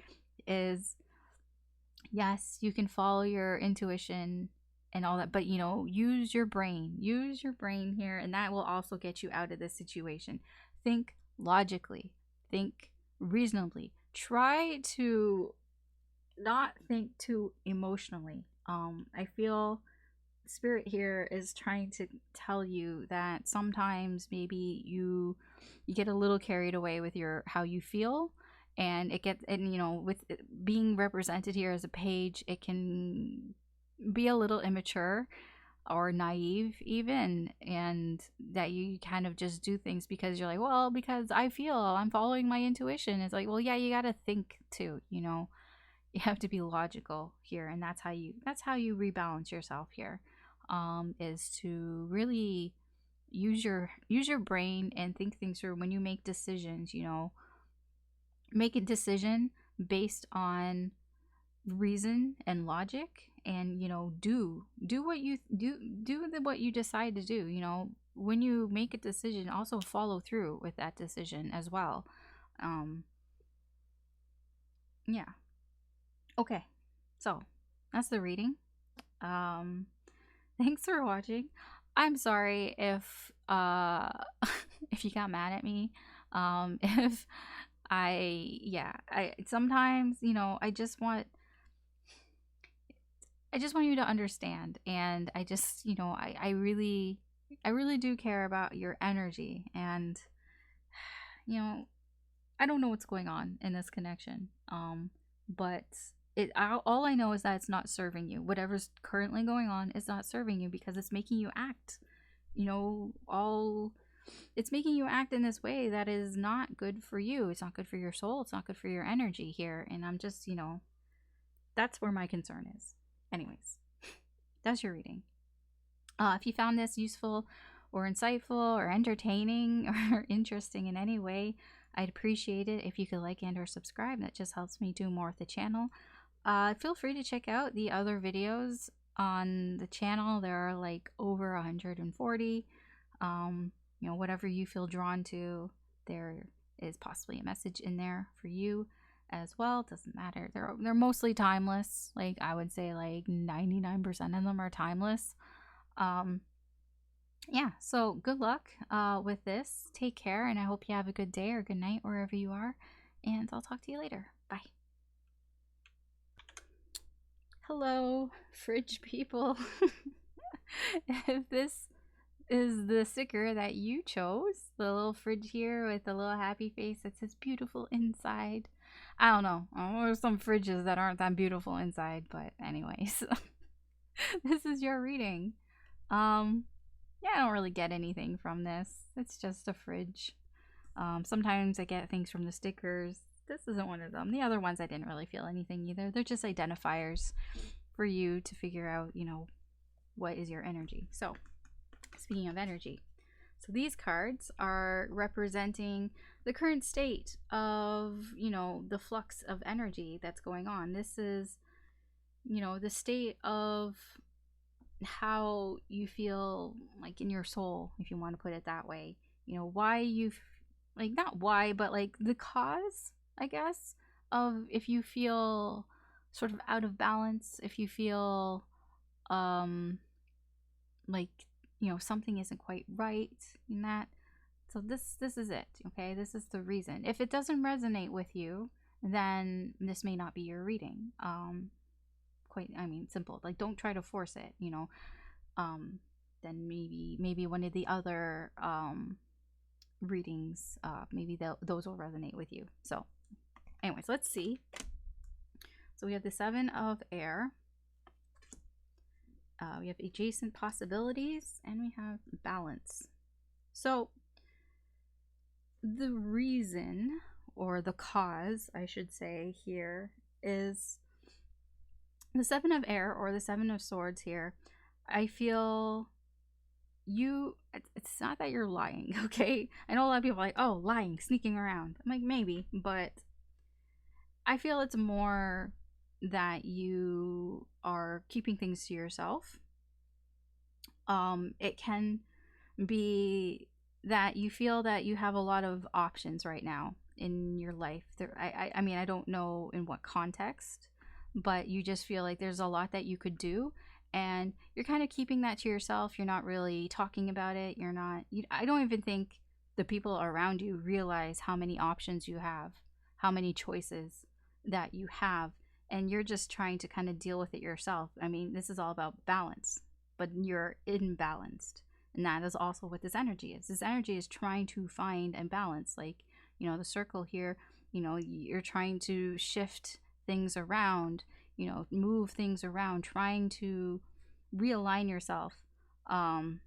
is, yes, you can follow your intuition and all that, but use your brain. Use your brain here, and that will also get you out of this situation. Think logically, think reasonably. Try to not think too emotionally. I feel spirit here is trying to tell you that sometimes maybe you get a little carried away with your how you feel, and it gets, and with it being represented here as a page, it can be a little immature or naive even, and that you kind of just do things because you're like, well, because I feel, I'm following my intuition. It's like, well, yeah, you got to think too. You have to be logical here, and that's how you rebalance yourself here, is to really use your brain and think things through when you make decisions. Make a decision based on reason and logic, and do what you what you decide to do. When you make a decision, also follow through with that decision as well. Yeah. Okay, so that's the reading. Thanks for watching. I'm sorry if if you got mad at me. If I sometimes, I just want you to understand, and I just, I really do care about your energy, and I don't know what's going on in this connection. But all I know is that it's not serving you. Whatever's currently going on is not serving you, because it's making you act, it's making you act in this way that is not good for you. It's not good for your soul. It's not good for your energy here. And I'm just, that's where my concern is. Anyways, that's your reading. If you found this useful or insightful or entertaining or interesting in any way, I'd appreciate it if you could like and or subscribe. That just helps me do more with the channel. Feel free to check out the other videos on the channel. There are like over 140. Whatever you feel drawn to, there is possibly a message in there for you as well. Doesn't matter. They're mostly timeless. Like, I would say like 99% of them are timeless. Yeah, so good luck with this. Take care, and I hope you have a good day or good night wherever you are, and I'll talk to you later. Bye. Hello, fridge people. If this is the sticker that you chose, the little fridge here with the little happy face that says beautiful inside. I don't know. There's some fridges that aren't that beautiful inside, but anyways. This is your reading. Yeah, I don't really get anything from this. It's just a fridge. Sometimes I get things from the stickers. This isn't one of them. The other ones I didn't really feel anything either. They're just identifiers for you to figure out, what is your energy. So, speaking of energy, so these cards are representing the current state of, the flux of energy that's going on. This is, the state of how you feel, like in your soul, if you want to put it that way. Why you like, not why, but like the cause, I guess, of if you feel sort of out of balance, if you feel like something isn't quite right in that. So this is it. Okay, this is the reason. If it doesn't resonate with you, then this may not be your reading. Simple. Like, don't try to force it, then maybe one of the other readings, maybe those will resonate with you. So anyways, let's see. So we have the 7 of air, we have adjacent possibilities, and we have balance. So the reason, or the cause I should say here, is the 7 of air, or the 7 of swords here. I feel it's not that you're lying, okay? I know a lot of people are like, oh, lying, sneaking around. I'm like, maybe, but I feel it's more that you are keeping things to yourself. It can be that you feel that you have a lot of options right now in your life. I mean, I don't know in what context, but you just feel like there's a lot that you could do, and you're kind of keeping that to yourself. You're not really talking about it. You're not. I don't even think the people around you realize how many options you have, how many choices that you have, and you're just trying to kind of deal with it yourself. I mean, this is all about balance, but you're imbalanced. And that is also what this energy is. This energy is trying to find a balance. Like, the circle here, you're trying to shift things around, move things around, trying to realign yourself. But,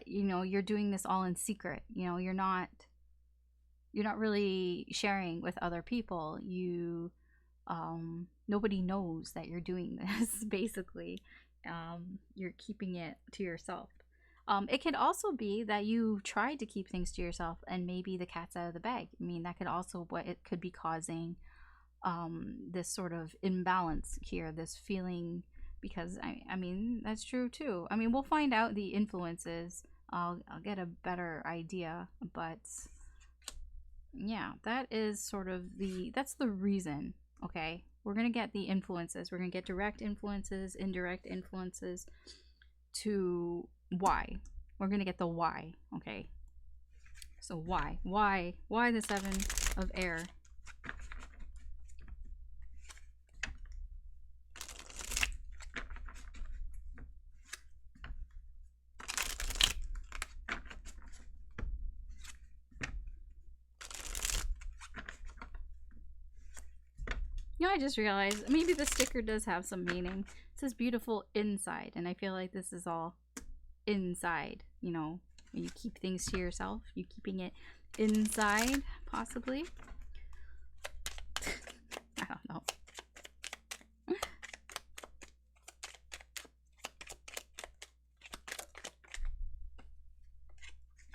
you're doing this all in secret. You're not really sharing with other people. Nobody knows that you're doing this, basically. You're keeping it to yourself. It could also be that you tried to keep things to yourself and maybe the cat's out of the bag. I mean, that could also what it could be causing this sort of imbalance here, this feeling, because I mean, that's true too. I mean, we'll find out the influences. I'll get a better idea, but yeah, that is sort of that's the reason, okay? We're going to get the influences. We're going to get direct influences, indirect influences to why. We're going to get the why, okay? So why? Why the 7 of air? I just realized maybe the sticker does have some meaning. It says beautiful inside, and I feel like this is all inside. When you keep things to yourself, you're keeping it inside, possibly. I don't know.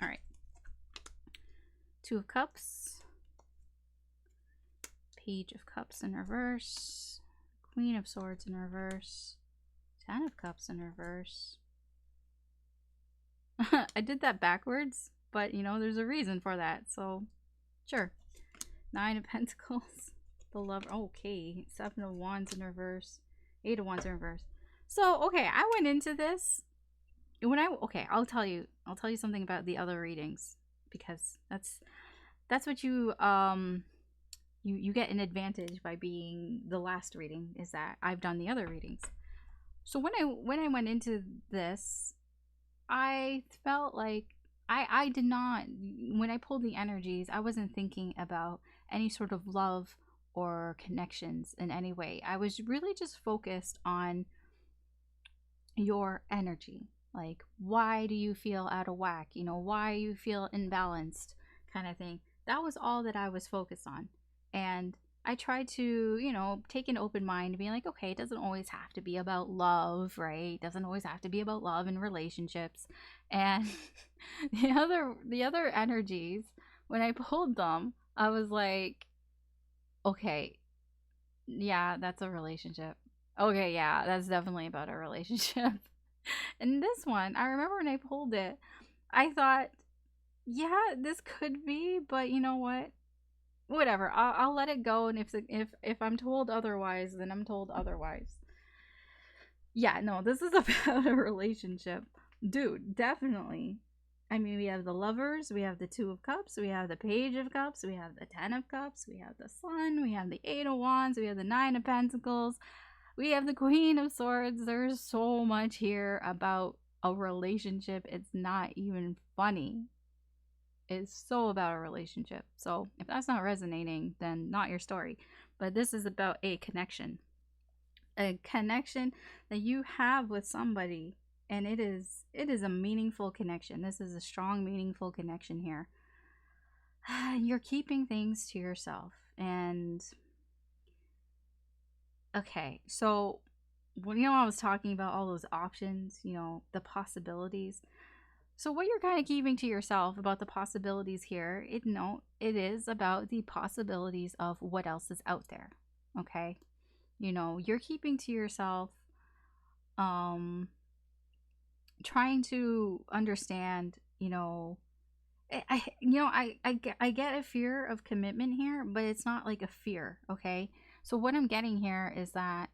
All right. 2 of Cups. Page of Cups in reverse, Queen of Swords in reverse, 10 of Cups in reverse. I did that backwards, but there's a reason for that, so sure. 9 of Pentacles, the Lover. Okay, 7 of Wands in reverse, 8 of Wands in reverse. So okay, I went into this I'll tell you something about the other readings, because that's what you you get an advantage by being the last reading, is that I've done the other readings. So when I went into this, I felt like I did not, when I pulled the energies, I wasn't thinking about any sort of love or connections in any way. I was really just focused on your energy. Like, why do you feel out of whack? Why you feel imbalanced, kind of thing. That was all that I was focused on. And I tried to, take an open mind and be like, okay, it doesn't always have to be about love, right? It doesn't always have to be about love and relationships. And the other energies, when I pulled them, I was like, okay, yeah, that's a relationship. Okay, yeah, that's definitely about a relationship. And this one, I remember when I pulled it, I thought, yeah, this could be, but you know what? Whatever, I'll let it go, and if I'm told otherwise, then I'm told otherwise. Yeah, no, this is about a relationship, dude, definitely. I mean, we have the Lovers, we have the 2 of Cups, we have the Page of Cups, we have the 10 of Cups, we have the Sun, we have the 8 of Wands, we have the 9 of Pentacles, we have the Queen of Swords. There's so much here about a relationship, it's not even funny. Is so about a relationship. So if that's not resonating, then not your story. But this is about a connection that you have with somebody, and it is a meaningful connection. This is a strong, meaningful connection here. You're keeping things to yourself. And okay, so when I was talking about all those options, the possibilities. So what you're kind of keeping to yourself about the possibilities here, it is about the possibilities of what else is out there. Okay. You're keeping to yourself, um, trying to understand, I get a fear of commitment here, but it's not like a fear, okay? So what I'm getting here is that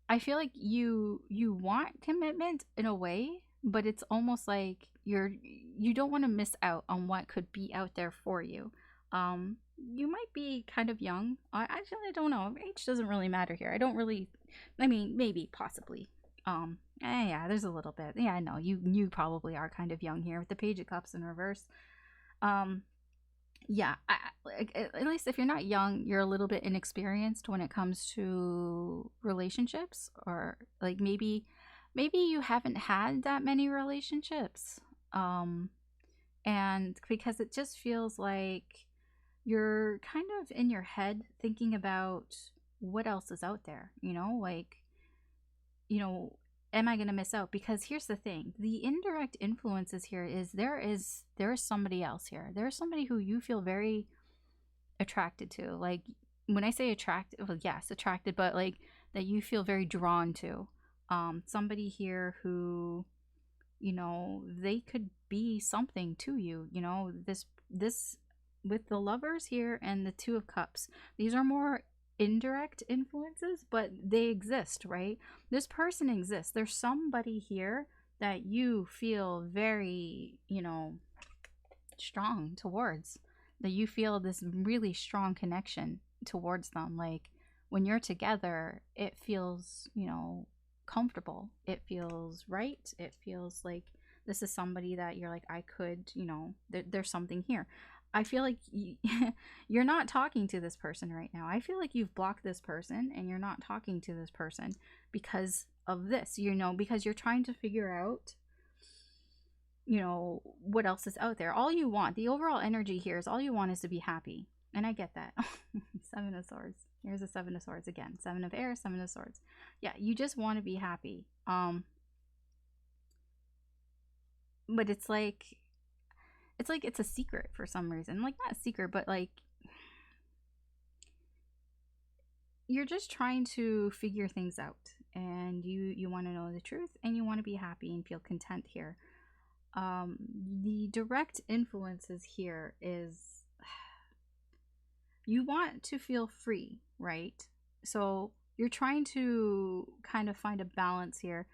I feel like you want commitment in a way, but it's almost like you don't want to miss out on what could be out there for you. You might be kind of young. I don't know. Age doesn't really matter here. I don't really. I mean, maybe, possibly. Yeah, there's a little bit. Yeah, I know you probably are kind of young here with the Page of Cups in reverse. Um, yeah, like, at least if you're not young, you're a little bit inexperienced when it comes to relationships, or like maybe you haven't had that many relationships. Um, and because it just feels like you're kind of in your head thinking about what else is out there, like, you know, am I going to miss out? Because here's the thing, the indirect influences here is there is somebody else here. There's somebody who you feel very attracted to. Like, when I say attracted, well, yes, attracted, but like that you feel very drawn to. Somebody here who, they could be something to you. This with the Lovers here and the Two of Cups, these are more indirect influences, but they exist, right? This person exists. There's somebody here that you feel very, strong towards, that you feel this really strong connection towards them. Like, when you're together, it feels, comfortable. It feels right. It feels like this is somebody that you're like, I could, there's something here. I feel like you're not talking to this person right now. I feel like you've blocked this person and you're not talking to this person because of this, because you're trying to figure out, what else is out there. All you want, the overall energy here is all you want is to be happy. And I get that. Seven of Swords. Here's a Seven of Swords again. Seven of Air, Seven of Swords. Yeah, you just want to be happy. But it's a secret for some reason. Like, not a secret, but like you're just trying to figure things out, and you want to know the truth, and you want to be happy and feel content here. The direct influences here is you want to feel free, right? So you're trying to kind of find a balance here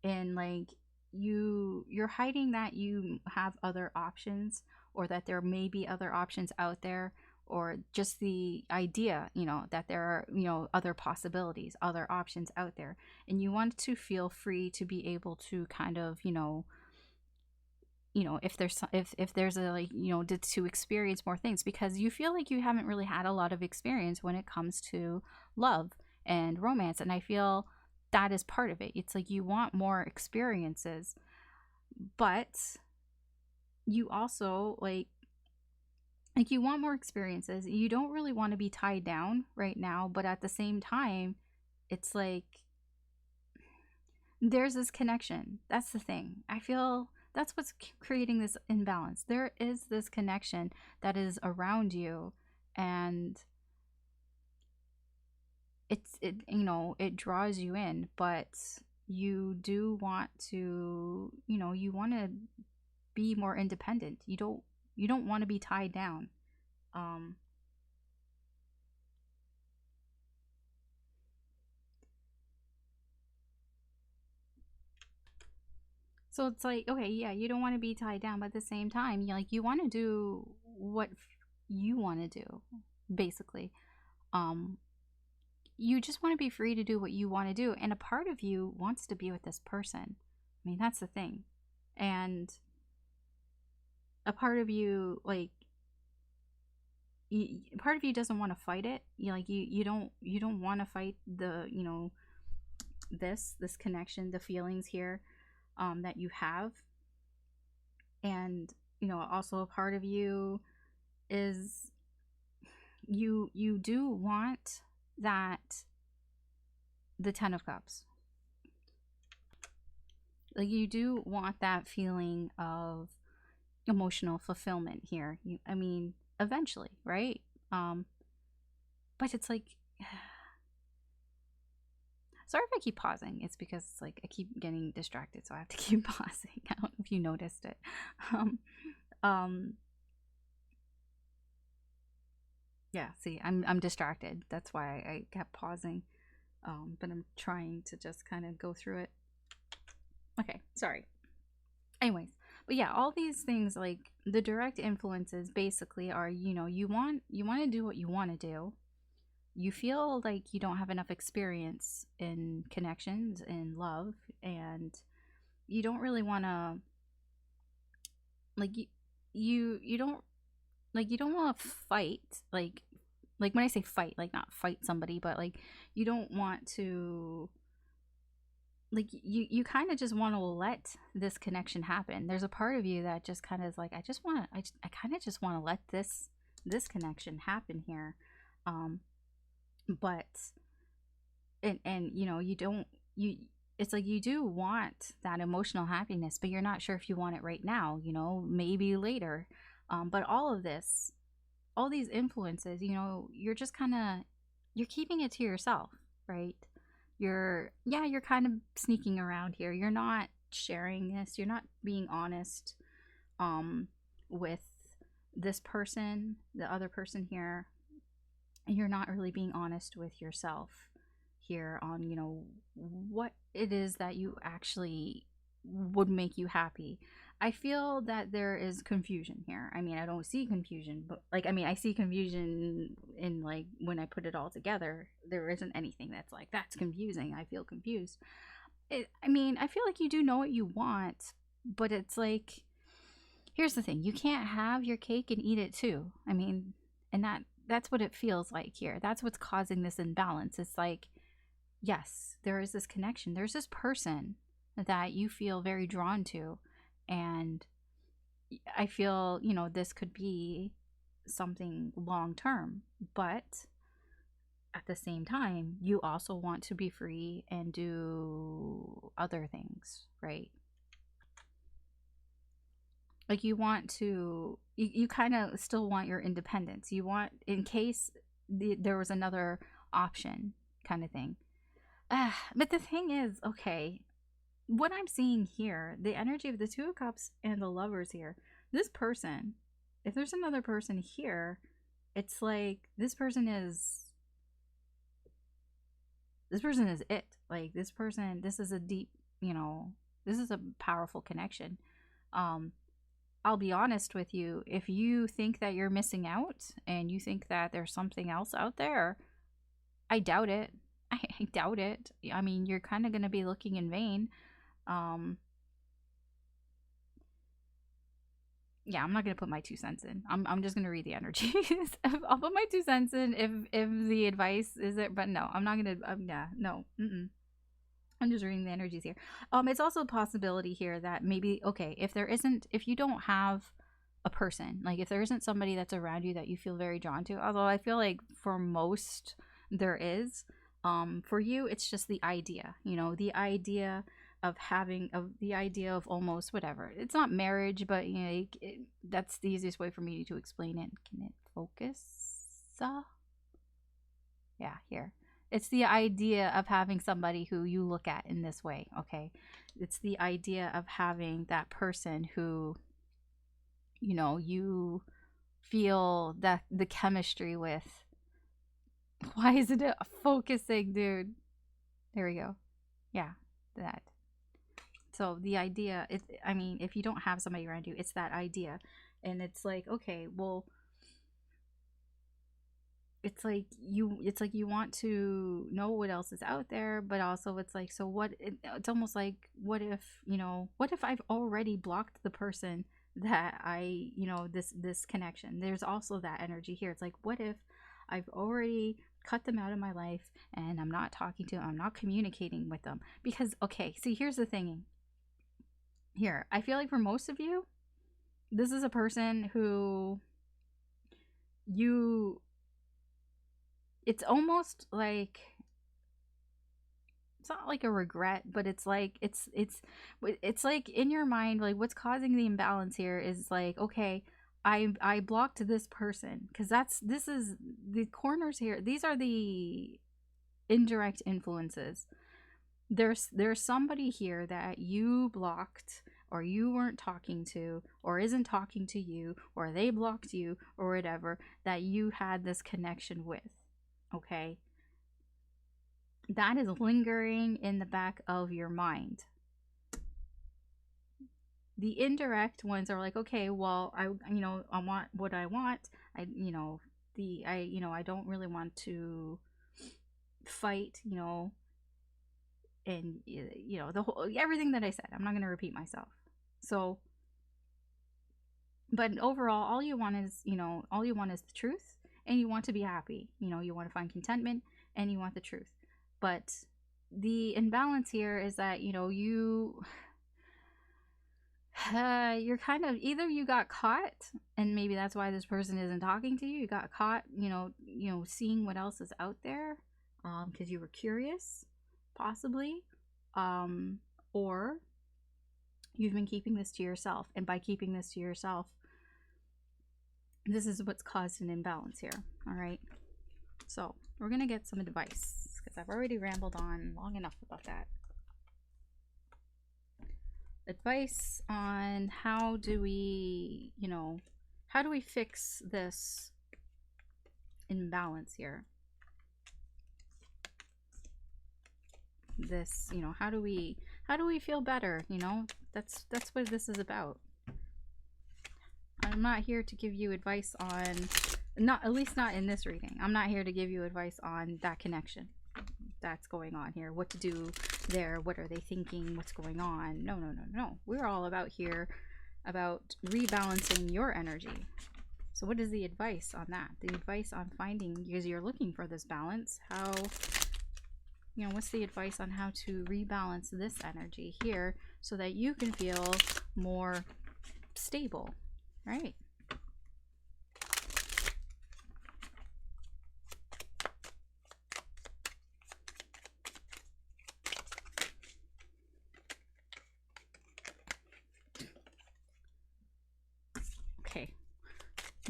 in, like, you're hiding that you have other options, or that there may be other options out there, or just the idea, that there are, other possibilities, other options out there, and you want to feel free to be able to kind of, if there's a, like, to experience more things, because you feel like you haven't really had a lot of experience when it comes to love and romance, and I feel that is part of it. It's like you want more experiences, but you also like you want more experiences. You don't really want to be tied down right now, but at the same time, it's like there's this connection. That's the thing. I feel that's what's creating this imbalance. There is this connection that is around you, and it draws you in, but you do want to, you want to be more independent. You don't want to be tied down. Um so it's like, okay, yeah, you don't want to be tied down, but at the same time, you want to do what you want to do, basically. Um you just want to be free to do what you want to do, and a part of you wants to be with this person. I mean, that's the thing. And a part of you, like, part of you doesn't want to fight it. You don't want to fight the, this connection, the feelings here, that you have. And also a part of you is you do want that, the Ten of Cups. Like, you do want that feeling of emotional fulfillment here. I mean, eventually, right? But it's like Sorry if I keep pausing. It's because like I keep getting distracted, so I have to keep pausing. I don't know if you noticed it. Um, um, yeah. See, I'm distracted. That's why I kept pausing. But I'm trying to just kind of go through it. Okay, sorry. Anyways, but yeah, all these things, like the direct influences basically are, you want to do what you want to do. You feel like you don't have enough experience in connections in love, and you don't really want to, like, you don't, like, you don't want to fight, like when I say fight, like not fight somebody, but like you don't want to, like, you kind of just want to let this connection happen. There's a part of you that just kind of is like, I kind of just want to let this connection happen here. But and you don't, you it's like you do want that emotional happiness, but you're not sure if you want it right now, maybe later. But all of this, all these influences, you're just kind of, you're keeping it to yourself, right? You're kind of sneaking around here. You're not sharing this. You're not being honest with this person, the other person here. And you're not really being honest with yourself here on, what it is that you actually would make you happy. I feel that there is confusion here. I mean, I don't see confusion, but like, I mean, I see confusion in, like, when I put it all together. There isn't anything that's like, that's confusing. I feel confused. I mean, I feel like you do know what you want, but it's like, here's the thing: you can't have your cake and eat it too. I mean, and that's what it feels like here. That's what's causing this imbalance. It's like, yes, there is this connection. There's this person that you feel very drawn to, and I feel, this could be something long term, but at the same time, you also want to be free and do other things, right? Like, you want to, you kind of still want your independence. You want, in case there was another option, kind of thing. But the thing is, okay, what I'm seeing here, the energy of the Two of Cups and the Lovers here, this person, if there's another person here, it's like this person is it. Like, this person, this is a deep, this is a powerful connection. I'll be honest with you, if you think that you're missing out and you think that there's something else out there, I doubt it. I doubt it. I mean, you're kind of going to be looking in vain. Um, yeah, I'm not gonna put my 2 cents in. I'm just gonna read the energies. I'll put my 2 cents in if the advice is it, but no, I'm not gonna. Yeah, no. I'm just reading the energies here. It's also a possibility here that maybe, okay, if you don't have a person, like if there isn't somebody that's around you that you feel very drawn to, although I feel like for most there is. For you, it's just the idea. The idea of the idea of almost whatever. It's not marriage, but that's the easiest way for me to explain it. Can it focus? Yeah, here. It's the idea of having somebody who you look at in this way, okay? It's the idea of having that person who, you feel that the chemistry with. Why isn't it focusing, dude? There we go. Yeah, that. So the idea, I mean, if you don't have somebody around you, it's that idea. And it's like, okay, well, it's like you want to know what else is out there, but also it's like, so what, it's almost like, what if I've already blocked the person that this connection. There's also that energy here. It's like, what if I've already cut them out of my life and I'm not talking to them, I'm not communicating with them? Because, okay, see, here's the thing here. I feel like for most of you, this is a person who it's almost like, it's not like a regret, but it's like it's like in your mind, like what's causing the imbalance here is like, okay, I blocked this person because this is the corners here. These are the indirect influences. There's somebody here that you blocked, or you weren't talking to, or isn't talking to you, or they blocked you, or whatever, that you had this connection with. Okay, that is lingering in the back of your mind. The indirect ones are like, okay, well, I want what I want. I don't really want to fight, and the whole everything that I said. I'm not going to repeat myself. So, but overall, all you want is the truth, and you want to be happy. You want to find contentment, and you want the truth. But the imbalance here is that you're kind of, either you got caught, and maybe that's why this person isn't talking to you. You got caught, seeing what else is out there, because you were curious, possibly, or you've been keeping this to yourself, and by keeping this to yourself, this is what's caused an imbalance here. All right, so we're gonna get some advice because I've already rambled on long enough about that. Advice on how do we fix this imbalance here. This, how do we feel better? That's what this is about. I'm not here to give you advice on, at least not in this reading. I'm not here to give you advice on that connection that's going on here, what to do there, what are they thinking, what's going on. No. We're all about rebalancing your energy. So what is the advice on that? The advice on finding, because you're looking for this balance, how, what's the advice on how to rebalance this energy here so that you can feel more stable, right? Okay,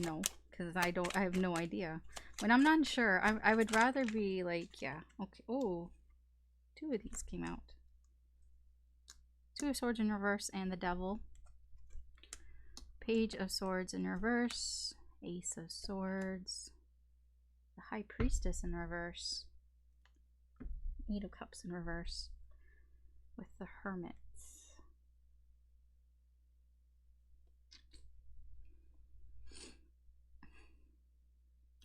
no, because I have no idea. When I'm not sure, I would rather be like, yeah, okay. Oh, 2 of these came out. 2 of Swords in reverse and the Devil. Page of Swords in reverse. Ace of Swords. The High Priestess in reverse. 8 of Cups in reverse. With the Hermits.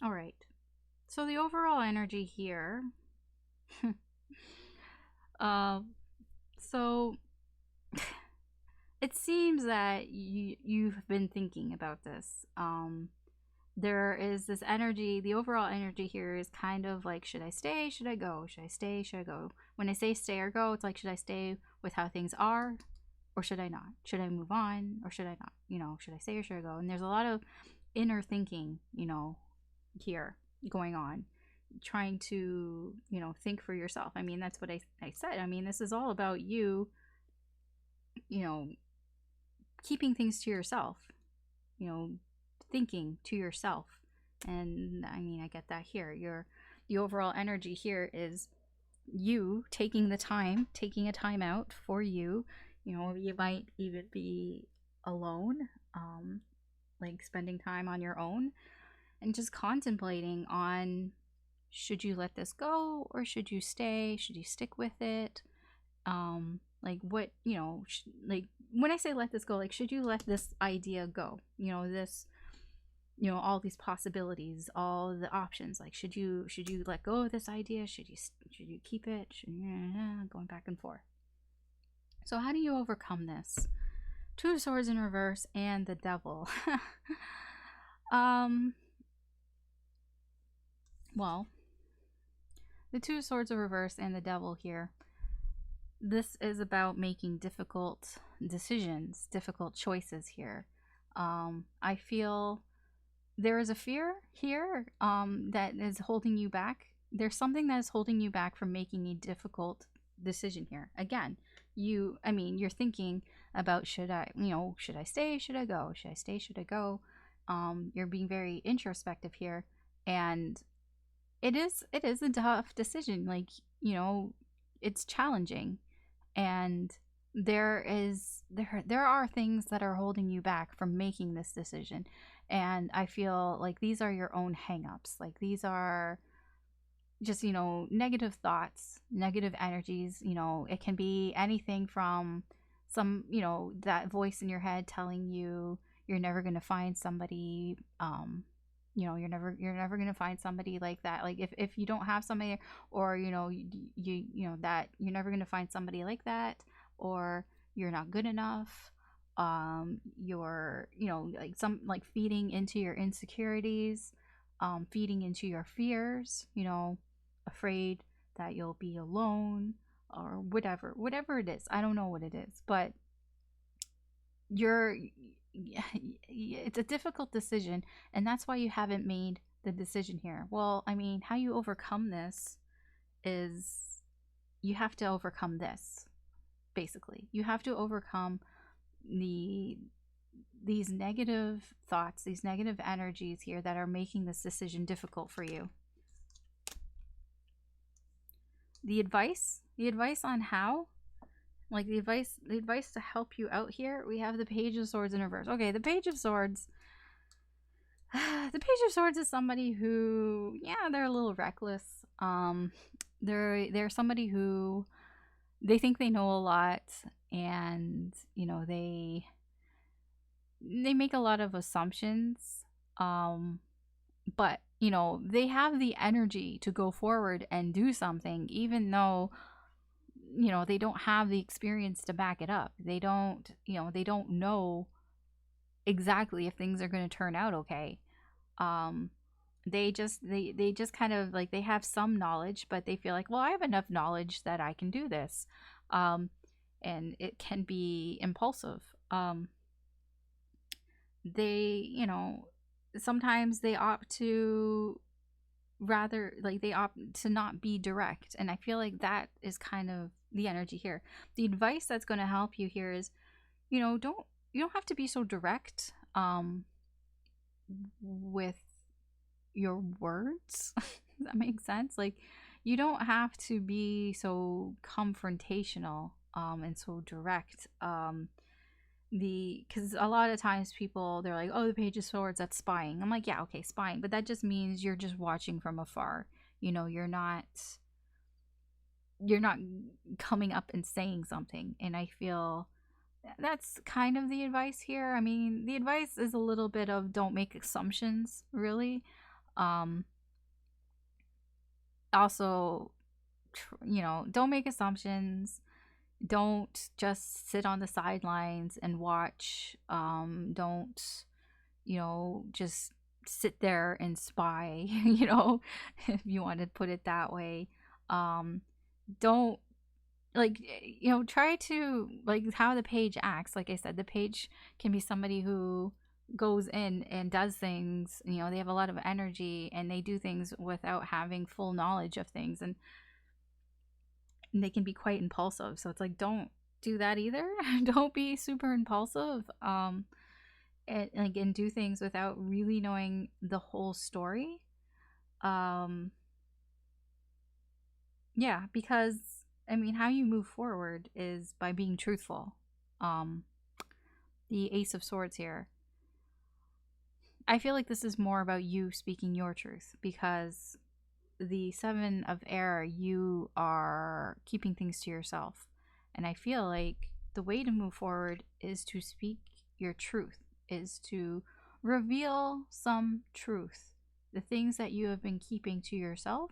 Alright. So the overall energy here. So it seems that you've been thinking about this. There is this energy, the overall energy here is kind of like, should I stay? Should I go? Should I stay? Should I go? When I say stay or go, it's like, should I stay with how things are? Or should I not? Should I move on? Or should I not? Should I stay or should I go? And there's a lot of inner thinking, here going on, trying to think for yourself. I mean, that's what I said. I mean, this is all about you keeping things to yourself, thinking to yourself. And I mean, I get that here. The overall energy here is you taking a time out for you. You might even be alone, like spending time on your own and just contemplating on, should you let this go or should you stay? Should you stick with it? Like what, like when I say let this go, like, should you let this idea go? This, all these possibilities, all the options, like, should you let go of this idea? Should you keep it? Going back and forth. So how do you overcome this? 2 of Swords in reverse and the Devil. Well, the 2 of Swords in reverse and the Devil here. This is about making difficult decisions, difficult choices here. I feel there is a fear here that is holding you back. There's something that is holding you back from making a difficult decision here. Again, you're thinking about, should I stay? Should I go? Should I stay? Should I go? You're being very introspective here, and it is a tough decision. Like, it's challenging, and there are things that are holding you back from making this decision. And I feel like these are your own hangups. Like, these are just, negative thoughts, negative energies. It can be anything from some, that voice in your head telling you you're never going to find somebody, you're never going to find somebody like that. Like, if you don't have somebody, or that you're never going to find somebody like that, or you're not good enough. You're, like, some, like, feeding into your insecurities, feeding into your fears, afraid that you'll be alone, or whatever it is. I don't know what it is, but you're it's a difficult decision, and that's why you haven't made the decision here. Well, I mean, how you overcome this is, you have to overcome this. Basically, you have to overcome these negative thoughts, these negative energies here that are making this decision difficult for you. The advice on how, like, the advice to help you out here, we have the Page of Swords in reverse. Okay, the Page of Swords. The Page of Swords is somebody who, yeah, they're a little reckless. They're somebody who, they think they know a lot, and they make a lot of assumptions. But they have the energy to go forward and do something, even though they don't have the experience to back it up. They don't know exactly if things are going to turn out okay. They just kind of, like, they have some knowledge, but they feel like, well, I have enough knowledge that I can do this. And it can be impulsive. They, sometimes they opt to not be direct, and I feel like that is kind of the energy here. The advice that's going to help you here is, you don't have to be so direct with your words. Does that make sense? Like, you don't have to be so confrontational and so direct. Because a lot of times people, they're like, oh, the Page of Swords, that's spying. I'm like, yeah, okay, spying, but that just means you're just watching from afar. You're not coming up and saying something. And I feel that's kind of the advice here. I mean, the advice is a little bit of, don't make assumptions, really. Also, don't make assumptions. Don't just sit on the sidelines and watch. Don't, just sit there and spy, if you want to put it that way. Don't, like, try to, like, how the page acts. Like I said, the page can be somebody who goes in and does things. They have a lot of energy, and they do things without having full knowledge of things, and they can be quite impulsive. So it's like, don't do that either. Don't be super impulsive, and do things without really knowing the whole story. Yeah, because I mean, how you move forward is by being truthful. The Ace of Swords here, I feel like this is more about you speaking your truth, because the Seven of Air, you are keeping things to yourself. And I feel like the way to move forward is to speak your truth, is to reveal some truth. The things that you have been keeping to yourself,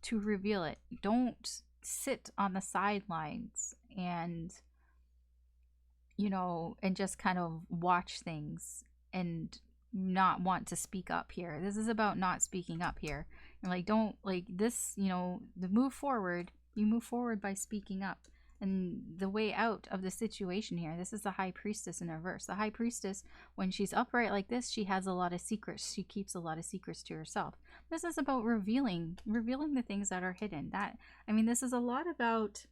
to reveal it. Don't sit on the sidelines and, and just kind of watch things and not want to speak up here. This is about not speaking up here. And, like, don't, like, this, the move forward, you move forward by speaking up. And the way out of the situation here, this is the High Priestess in reverse. The High Priestess, when she's upright like this, she has a lot of secrets. She keeps a lot of secrets to herself. This is about revealing the things that are hidden. This is a lot about,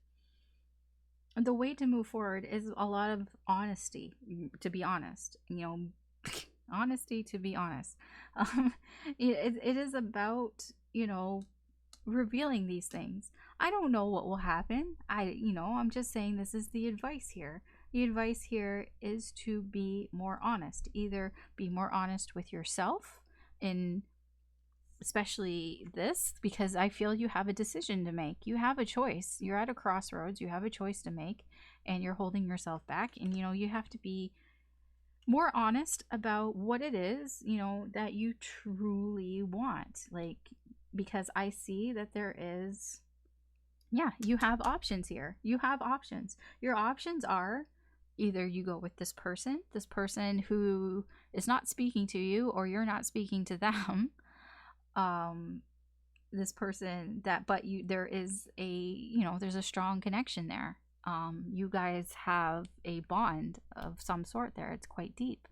the way to move forward is a lot of honesty, to be honest. Honesty to be honest. Um, it is about, revealing these things. I don't know what will happen. I'm just saying this is the advice here. The advice here is to be more honest. Either be more honest with yourself, in especially this, because I feel you have a decision to make. You have a choice. You're at a crossroads. You have a choice to make, and you're holding yourself back. And, you have to be more honest about what it is, that you truly want. Like, because I see that there is, yeah, you have options here. You have options. Your options are either you go with this person who is not speaking to you, or you're not speaking to them. Um, this person that, but there is a, there's a strong connection there. You guys have a bond of some sort there. It's quite deep.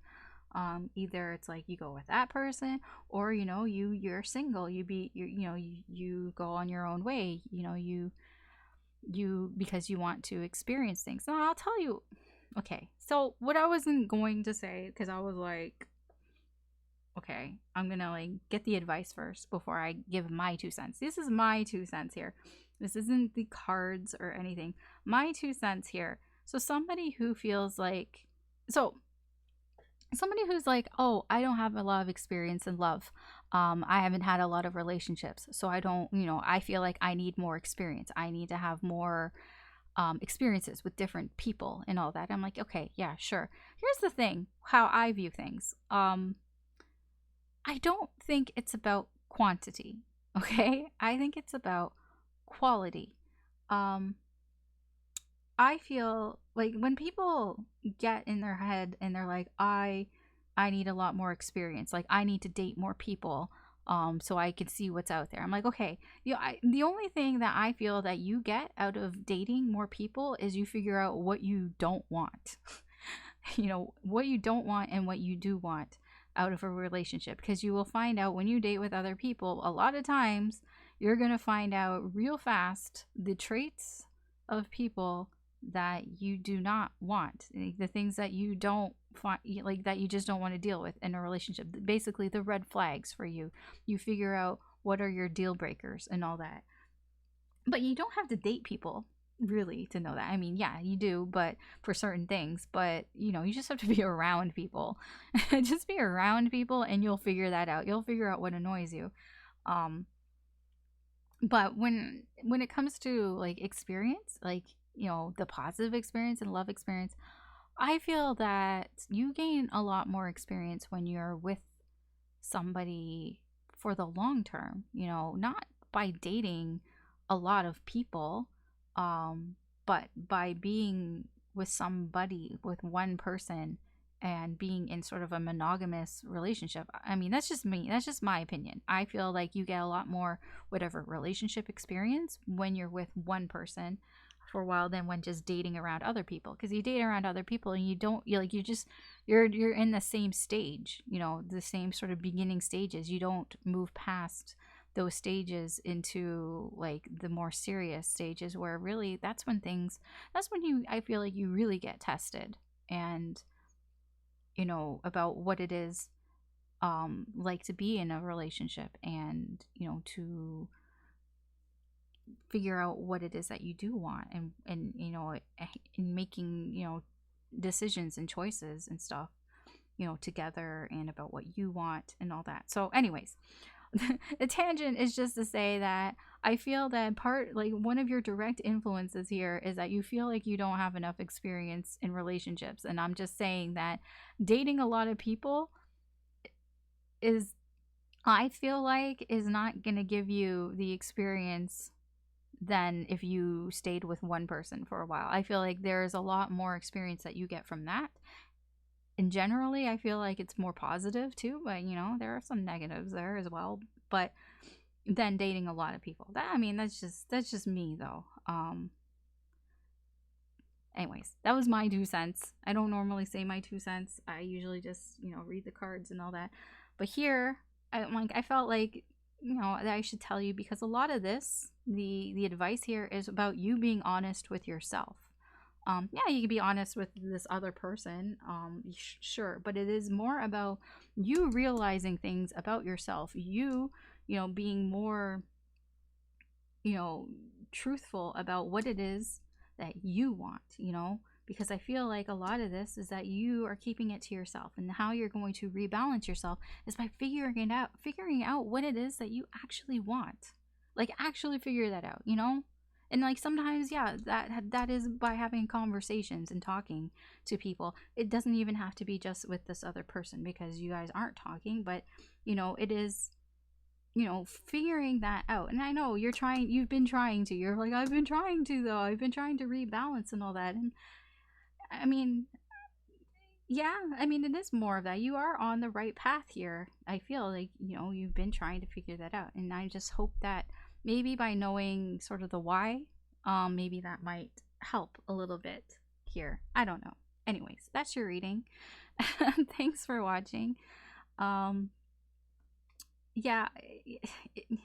Either it's like you go with that person, or you're single. You go on your own way. You because you want to experience things. Now I'll tell you. Okay, so what I wasn't going to say, because I was like, okay, I'm gonna like get the advice first before I give my 2 cents. This is my 2 cents here. This isn't the cards or anything. My 2 cents here. So somebody who's like, oh, I don't have a lot of experience in love. I haven't had a lot of relationships, so I don't, I feel like I need more experience. I need to have more experiences with different people and all that. I'm like, okay, yeah, sure. Here's the thing, how I view things. I don't think it's about quantity, okay? I think it's about quality. Um, I feel like when people get in their head and they're like, I need a lot more experience. Like, I need to date more people so I can see what's out there. I'm like, okay, the only thing that I feel that you get out of dating more people is you figure out what you don't want. What you don't want and what you do want out of a relationship, because you will find out when you date with other people, a lot of times you're going to find out real fast the traits of people that you do not want, the things that you don't find, like, that you just don't want to deal with in a relationship. Basically the red flags for you. You figure out what are your deal breakers and all that. But you don't have to date people really to know that. I mean, yeah, you do, but for certain things. But you just have to be around people. Just be around people and you'll figure that out. You'll figure out what annoys you. um but when it comes to like experience, like, the positive experience and love experience, I feel that you gain a lot more experience when you're with somebody for the long term, not by dating a lot of people, um, but by being with somebody, with one person, and being in sort of a monogamous relationship. I mean, that's just me. That's just my opinion. I feel like you get a lot more whatever relationship experience when you're with one person for a while than when just dating around other people, because you date around other people and you don't, you're in the same stage, the same sort of beginning stages. You don't move past those stages into like the more serious stages, where really that's when I feel like you really get tested, and about what it is like to be in a relationship, and to figure out what it is that you do want, and in making decisions and choices and stuff together, and about what you want and all that. So anyways, the tangent is just to say that I feel that one of your direct influences here is that you feel like you don't have enough experience in relationships, and I'm just saying that dating a lot of people is, I feel like, is not going to give you the experience than if you stayed with one person for a while. I feel like there's a lot more experience that you get from that. And generally, I feel like it's more positive too, but there are some negatives there as well. But then dating a lot of people, that's just me though. Anyways, that was my 2 cents. I don't normally say my 2 cents. I usually just read the cards and all that. But here, I felt like that I should tell you, because a lot of this, the advice here is about you being honest with yourself. Yeah, you can be honest with this other person, sure, but it is more about you realizing things about yourself, you know, being more, you know, truthful about what it is that you want, you know, because I feel like a lot of this is that you are keeping it to yourself, and how you're going to rebalance yourself is by figuring out what it is that you actually want. Like actually figure that out, you know? And like sometimes, yeah, that is by having conversations and talking to people. It doesn't even have to be just with this other person because you guys aren't talking, but you know, it is, you know, figuring that out. And I know you've been trying to, you're like, I've been trying to, though, I've been trying to rebalance and all that. And I mean, yeah, I mean, it is more of that. You are on the right path here. I feel like, you know, you've been trying to figure that out. And I just hope that maybe by knowing sort of the why, maybe that might help a little bit here. I don't know. Anyways, that's your reading. Thanks for watching. Um, yeah, you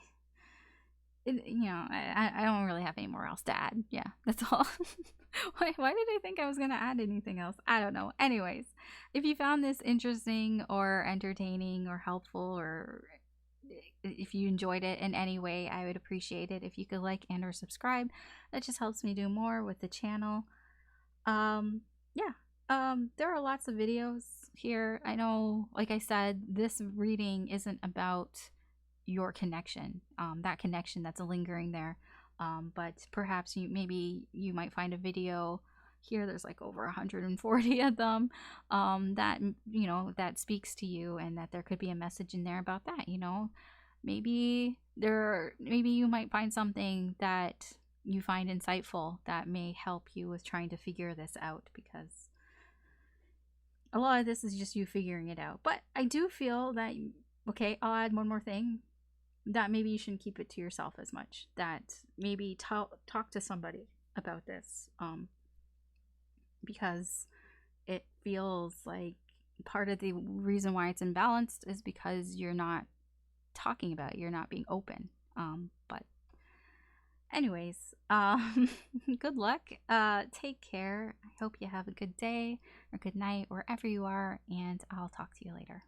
know, I don't really have any more else to add. Yeah, that's all. Why did I think I was going to add anything else? I don't know. Anyways, if you found this interesting or entertaining or helpful, or if you enjoyed it in any way, I would appreciate it if you could like and or subscribe. That just helps me do more with the channel. Yeah. There are lots of videos here. I know, like I said, this reading isn't about your connection, that connection that's lingering there, but perhaps maybe you might find a video here, there's like over 140 of them, that, you know, that speaks to you, and that there could be a message in there about that, you know. Maybe you might find something that you find insightful that may help you with trying to figure this out, because a lot of this is just you figuring it out. But I do feel that, okay, I'll add one more thing, that maybe you shouldn't keep it to yourself as much, that maybe talk to somebody about this, because it feels like part of the reason why it's imbalanced is because you're not talking about it, you're not being open. But anyways, good luck, take care, I hope you have a good day or good night wherever you are, and I'll talk to you later.